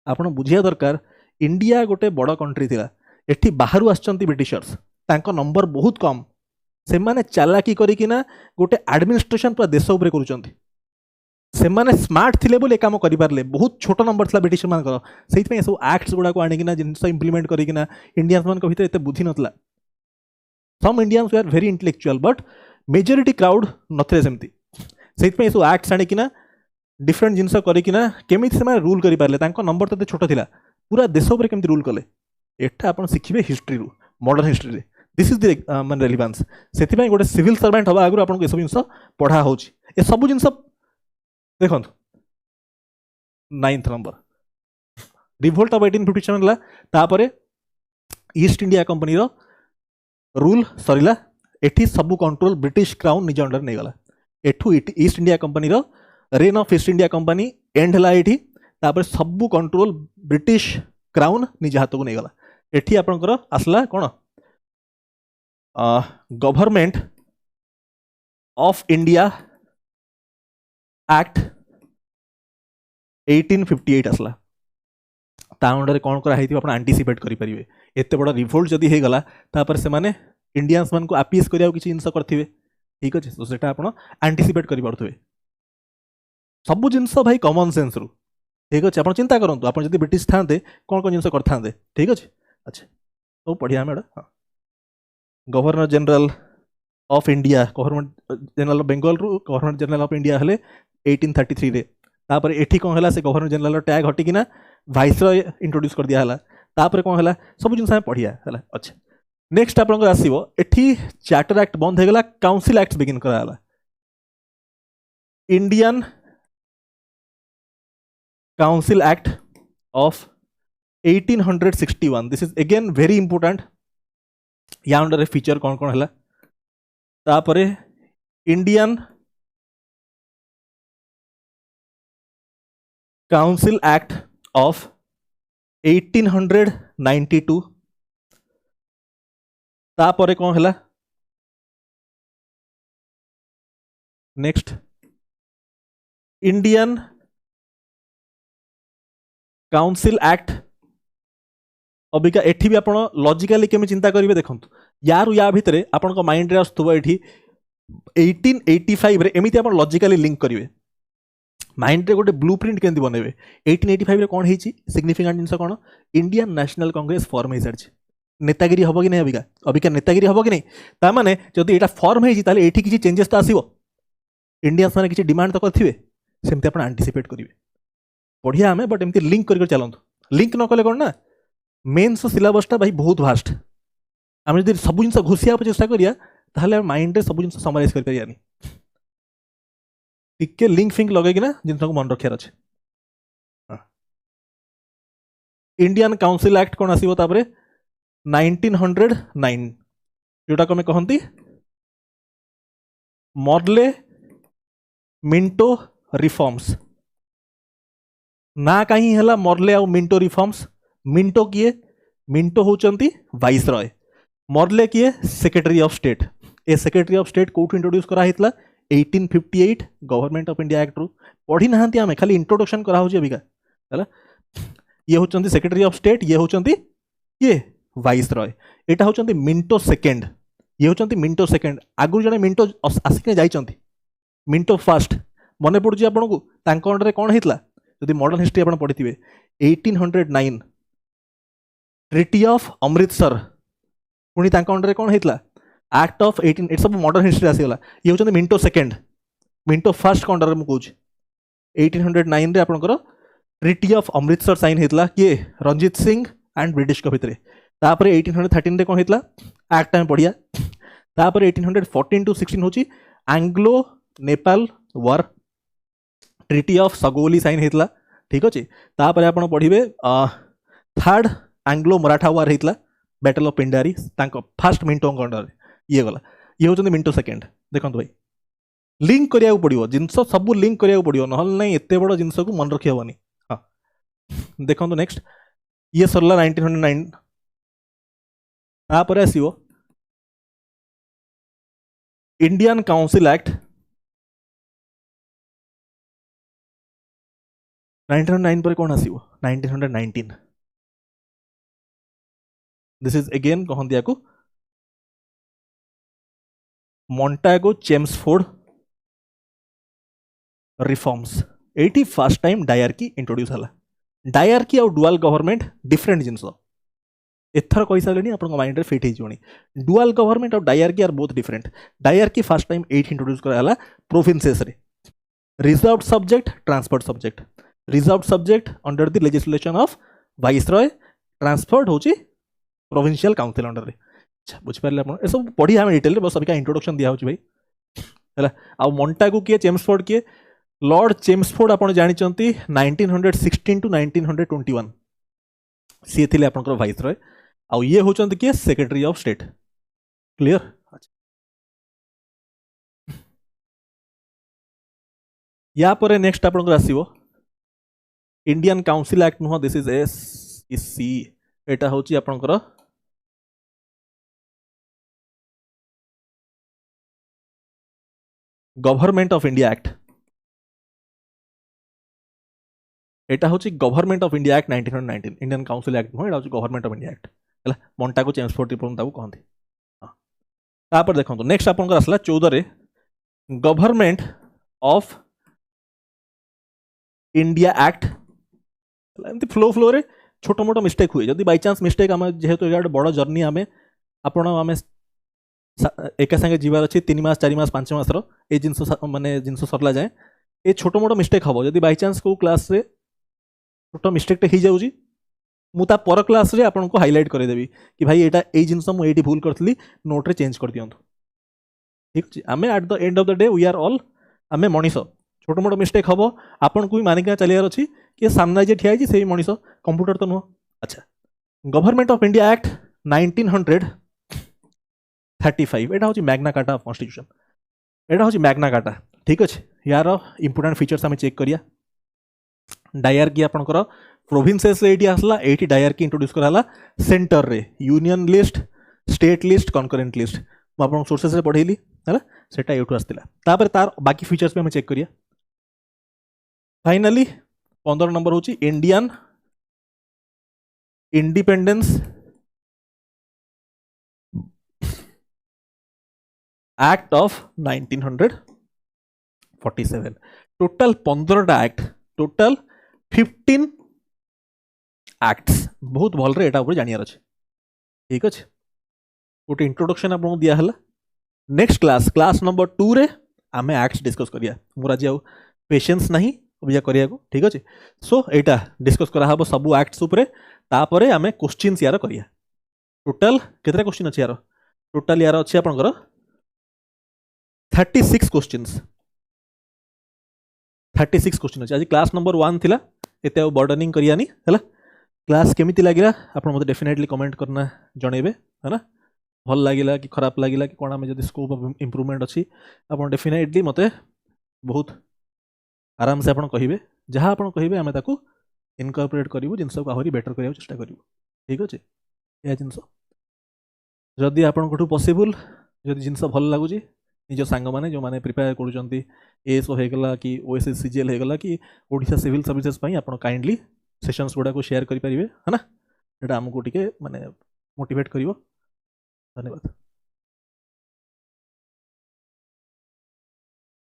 आपण बुझिया दरकार इंडिया गोटे बड़ कंट्री थिला एठी बाहरु आछंती ब्रिटिशर्स तांको नंबर बहुत कम से माने चालाकी करिकिना गोटे एडमिनिस्ट्रेशन पूरा देश उपरे करूचंती से माने स्मार्ट थिले बोले काम करि पारले बहुत छोट नंबर थिला ब्रिटिश मानकर सेहि पे सब एक्ट्स गुडा को आनिकिना जिंस इंप्लीमेंट करिकिना इंडियंस मान को भीतर एते बुद्धि नतला some Indians were very intellectual but majority crowd नथले सेमती सेहि पे सब एक्ट्स आनिकिना डिफरेंट जिंस करिकिना केमिति से माने रूल करि पारले तांको नंबर तते छोट थिला पूरा देश उपरे केमिति रूल कले एटा आपण सिखिबे हिस्ट्री रू मॉडर्न हिस्ट्री रे दिस इज द मान रेलेवेंस सेति गोटे सिविल सर्वेंट हवा आगु आपन को सब जिंस पढ़ा होची ए सब जिंस देखो 9th नंबर रिवोल्ट ऑफ 1857 ला तापरे ईस्ट इंडिया कंपनी रो रूल सरीला एठी सब कंट्रोल ब्रिटिश क्राउन निज अंडर नै गला एठू ईस्ट इंडिया कंपनी रो reign of East India company and हला एठी तापरे सब कंट्रोल ब्रिटिश क्राउन निज हाथ को नै गला एठी आपनकर आसला कोन गवर्नमेंट ऑफ इंडिया एक्ट 1858 आसला ता अंडर कौन करा हेति आपण एंटीसिपेट करि परिबे एते बड़ा रिवोल्ट जदी हे गला तापर से माने इंडियंस मान को अपीस करिया किछि जिंस करथिबे ठीक अछि तो सेटा आपण एंटीसिपेट करि परथबे सब जिंस भाई कॉमन सेंस रु ठीक अछि आपण चिंता करंतु आपण जदी ब्रिटिश थांते कोन कोन जिंस करथांते ठीक अछि अच्छा तो पढ़िया मेडा हां governor general of India government general of Bengal रु गवर्नर जनरल ऑफ इंडिया हले 1833 रे तापर एठी कोन हला से गवर्नर जनरल टैग हटि किना वाइसरॉय इंट्रोड्यूस कर दिया हला तापर कोन हला सब जिंस पढ़िया हला अच्छा नेक्स्ट आपन आसीबो एठी चार्टर एक्ट बंद हे गला काउंसिल एक्ट बिगिन करा हला Indian council act of 1861 this is again very important या अंडर फीचर कौन कौन हला तापरे इंडियन काउंसिल एक्ट ऑफ 1892 तापरे कौन हला next Indian council act Abika एठी भी आपण लॉजिकली केमे चिंता करिवे देखंतु यार या भितरे आपण को माइंड रे आस्तुबो एठी 1885 रे एमिति आपण लॉजिकली लिंक करिवे माइंड रे गोटे ब्लूप्रिंट केंति बनेबे 1885 रे कोन हेची सिग्निफिकेंट जिंस कोन इंडियन नेशनल कांग्रेस फॉर्म हेसारछि नेतागिरी हबो कि नै अबिका नेतागिरी हबो कि नै ता माने जदि एटा फॉर्म हेची ताले एठी किछि चेंजेस त आसीबो इंडियंस माने किछि डिमांड त करथिबे सेमते आपण एंटीसिपेट करिवे बढ़िया हमें बट एमती लिंक कर चलतु लिंक न कले कौन ना मेन्स सिलेबसटा भाई बहुत भास्ट आम जब सब जिन घुसिया चेष्टा करिया ताहले माइंड रे सब जिन समराइज कर परियानी टिके लिंक फिंक लगे ना जिन को मन रखार अच्छे इंडियन काउंसिल एक्ट कौन आसीबो तापरे 1909 जोटा को मैं कहंती मॉर्ले मिंटो रिफॉर्म्स ना कहीं हला मॉर्ले और मिंटो रिफॉर्म्स मिंटो किए मिंटो होचंती वाइसरॉय मॉर्ले किए secretary of state A secretary of state कोठ इंट्रोड्यूस करा हितला 1858 गवर्नमेंट ऑफ इंडिया एक्ट रु पढ़ी नाहंती आमे खाली इंट्रोडक्शन करा होची अबिका हला ये होचंती सेक्रेटरी ऑफ स्टेट ये होचंती ये वाइसरॉय एटा होचंती मिंटो सेकंड ये होचंती मिंटो सेकंड आगु जने मिंटो आसिके जाइचंती मिंटो फर्स्ट मने पड़ुची आपन को तांको अंडर रे कोन हितला यदि मॉडर्न हिस्ट्री आपण पढ़िथिबे 1809 ट्रिटी ऑफ अमृतसर पुणी तांको अंडर रे कोन हितला एक्ट ऑफ 18 इट्स सब मॉडर्न हिस्ट्री आसीगला ये होचंती मिंटो सेकंड मिंटो फर्स्ट को अंडर रे मु कहूची 1809 रे आपनकर ट्रिटी ऑफ अमृतसर साइन हितला के रंजीत सिंह एंड ब्रिटिश को भितर तापर 1813 रे कोन हेतला एक्ट में पढ़िया तापर 1814 टू 16 होची Anglo Nepal war treaty of Sagauli sign हेतला ठीक अछि तापर आपण पढ़िबे थर्ड एंग्लो मराठा वार हेतला बैटल ऑफ पिंडारी तांको फर्स्ट मिंटो अंडर ये गला ये होचंदी मिंटो सेकंड देखंतु भाई लिंक करिया पड़ियो जिंस सब लिंक करिया पड़ियो नहल नहीं एते बड़ जिंस को मन रखि हबनी हां देखंतु नेक्स्ट ये सरला 1909 तापर आसीओ इंडियन काउंसिल एक्ट 1909 पर कौन आसीओ 1919 दिस इज अगेन कहंदिया को Montagu Chelmsford reforms 81st time dyarchy introduce हला डायरकी और डुअल गवर्नमेंट डिफरेंट जिंस एथर कहि सारलेनी आपन माइंड रे फिट हे जोनी डुअल गवर्नमेंट और dyarchy are both different dyarchy first time 8 introduce कराला प्रोविंसेस रे reserved subject transferred subject reserved subject under the legislation of viceroy transferred होची प्रोविंशियल काउंसिल अंडर रे अच्छा बुझ पारले आपन ए सब पढ़ी हम डिटेल रे बस अभी का इंट्रोडक्शन दिया होची भाई हला आ मोंटागो के चेम्सफोर्ड के लॉर्ड चेम्सफोर्ड आपन जानि चंती 1916 टू 1921 सी थिले आपन को वाइसरॉय आ ये होचंती के सेक्रेटरी ऑफ स्टेट क्लियर या पर नेक्स्ट आपन को आसीबो Indian council act no this is S C एटा होची आपन को गवर्नमेंट ऑफ इंडिया एक्ट एटा होची government of India act 1919 Indian council act नो एटा होची गवर्नमेंट ऑफ इंडिया एक्ट हला मोंटागो चेम्सफोर्ड रिफॉर्म ताको कहंती हां तापर देखंतो नेक्स्ट आपन को असला 14 रे गवर्नमेंट ऑफ इंडिया एक्ट एमती फ्लो रे छोटो मोटो मिस्टेक हुए जदि बाय चांस मिस्टेक आम जेहेतु एटा बड़ जर्नी आमे आपण आमे एका संगे जीवार अच्छी 3 मास 4 मास 5 मास ये जिनस माने जिनस सरला जाए ये छोटो मोटो मिस्टेक हम जदि बाय चांस को क्लास रे छोटो मिस्टेक हो जाऊँगी मुझे पर क्लास रे आपन को हाईलाइट करदेवी कि भाई एटा ए जिनस मुझे भूल करी नोट रे चेंज कर दियंतु ठीक अच्छे आम at the end of the day we are all आम मनीष छोटो मोटो मिस्टेक हम आपन को भी मानिक चलियार अच्छी कि सामने जे ठिया से मनीष कंप्यूटर तो नुह अच्छा गवर्नमेंट ऑफ इंडिया एक्ट 1935 एटा होची मैग्ना कार्टा ऑफ कॉन्स्टिट्यूशन एटा होची मैग्ना कार्टा ठीक अच्छे यार इंपोर्टेंट फीचर्स आम चेक करिया डायरकी आपनकर प्रोविंसेस रे एटी आसला एटी डायरकी इंट्रोड्यूस कराला सेंटर रे union list state list concurrent list मु आपन सोर्सेस रे पढेली हैला सेटा एठू आस्तिला तापर तार बाकी फीचर्स पे हम चेक करिया फाइनली 15 नंबर होची Indian independence act of 1947 total 15टा एक्ट टोटल 15 एक्ट्स बहुत भल रे एटा ऊपर जानियार अछि ठीक अछि गोटे इंट्रोडक्शन आपन दिया हला नेक्स्ट क्लास नंबर 2 रे आमे एक्ट्स डिस्कस करिया मोर आज पेशेंस नहीं अबिया करिया को ठीक अछि सो एटा डिस्कस करा हबो सब एक्ट्स ऊपर तापरे आमे क्वेश्चंस यार करिया टोटल केतरा क्वेश्चन अछि यार टोटल यार अछि आपनकर 36 क्वेश्चंस 36 क्वेश्चन अच्छे आज क्लास नंबर 1 थिला एते बर्डनिंग करियानी हैला क्लास केमिति लागिला आपण मते डेफिनेटली कमेंट करना जणेबे है ना भल लागिला कि खराब लागिला कि कोना में जदी स्कोप ऑफ इंप्रूवमेंट अछि आपण डेफिनेटली मते बहुत आराम से आपण कहिबे जहां आपण कहिबे हमें ताकू इनकॉर्पोरेट करिवु जिंस को आहुरी बेटर करिया चेष्टा करिवु ठीक अछि या जिंस जदी आपण कोठू पॉसिबल जदी जिंस भल लागुजी निज सांग माने जो माने प्रिपेयर करूचंती एएस हो गला कि ओएसएस सीजीएल हो गला कि ओडिशा सिविल सर्विसेज पई आपण काइंडली सेशंस गुडा को शेयर करि परिबे है ना एटा हमको टिके माने मोटिवेट करिवो धन्यवाद।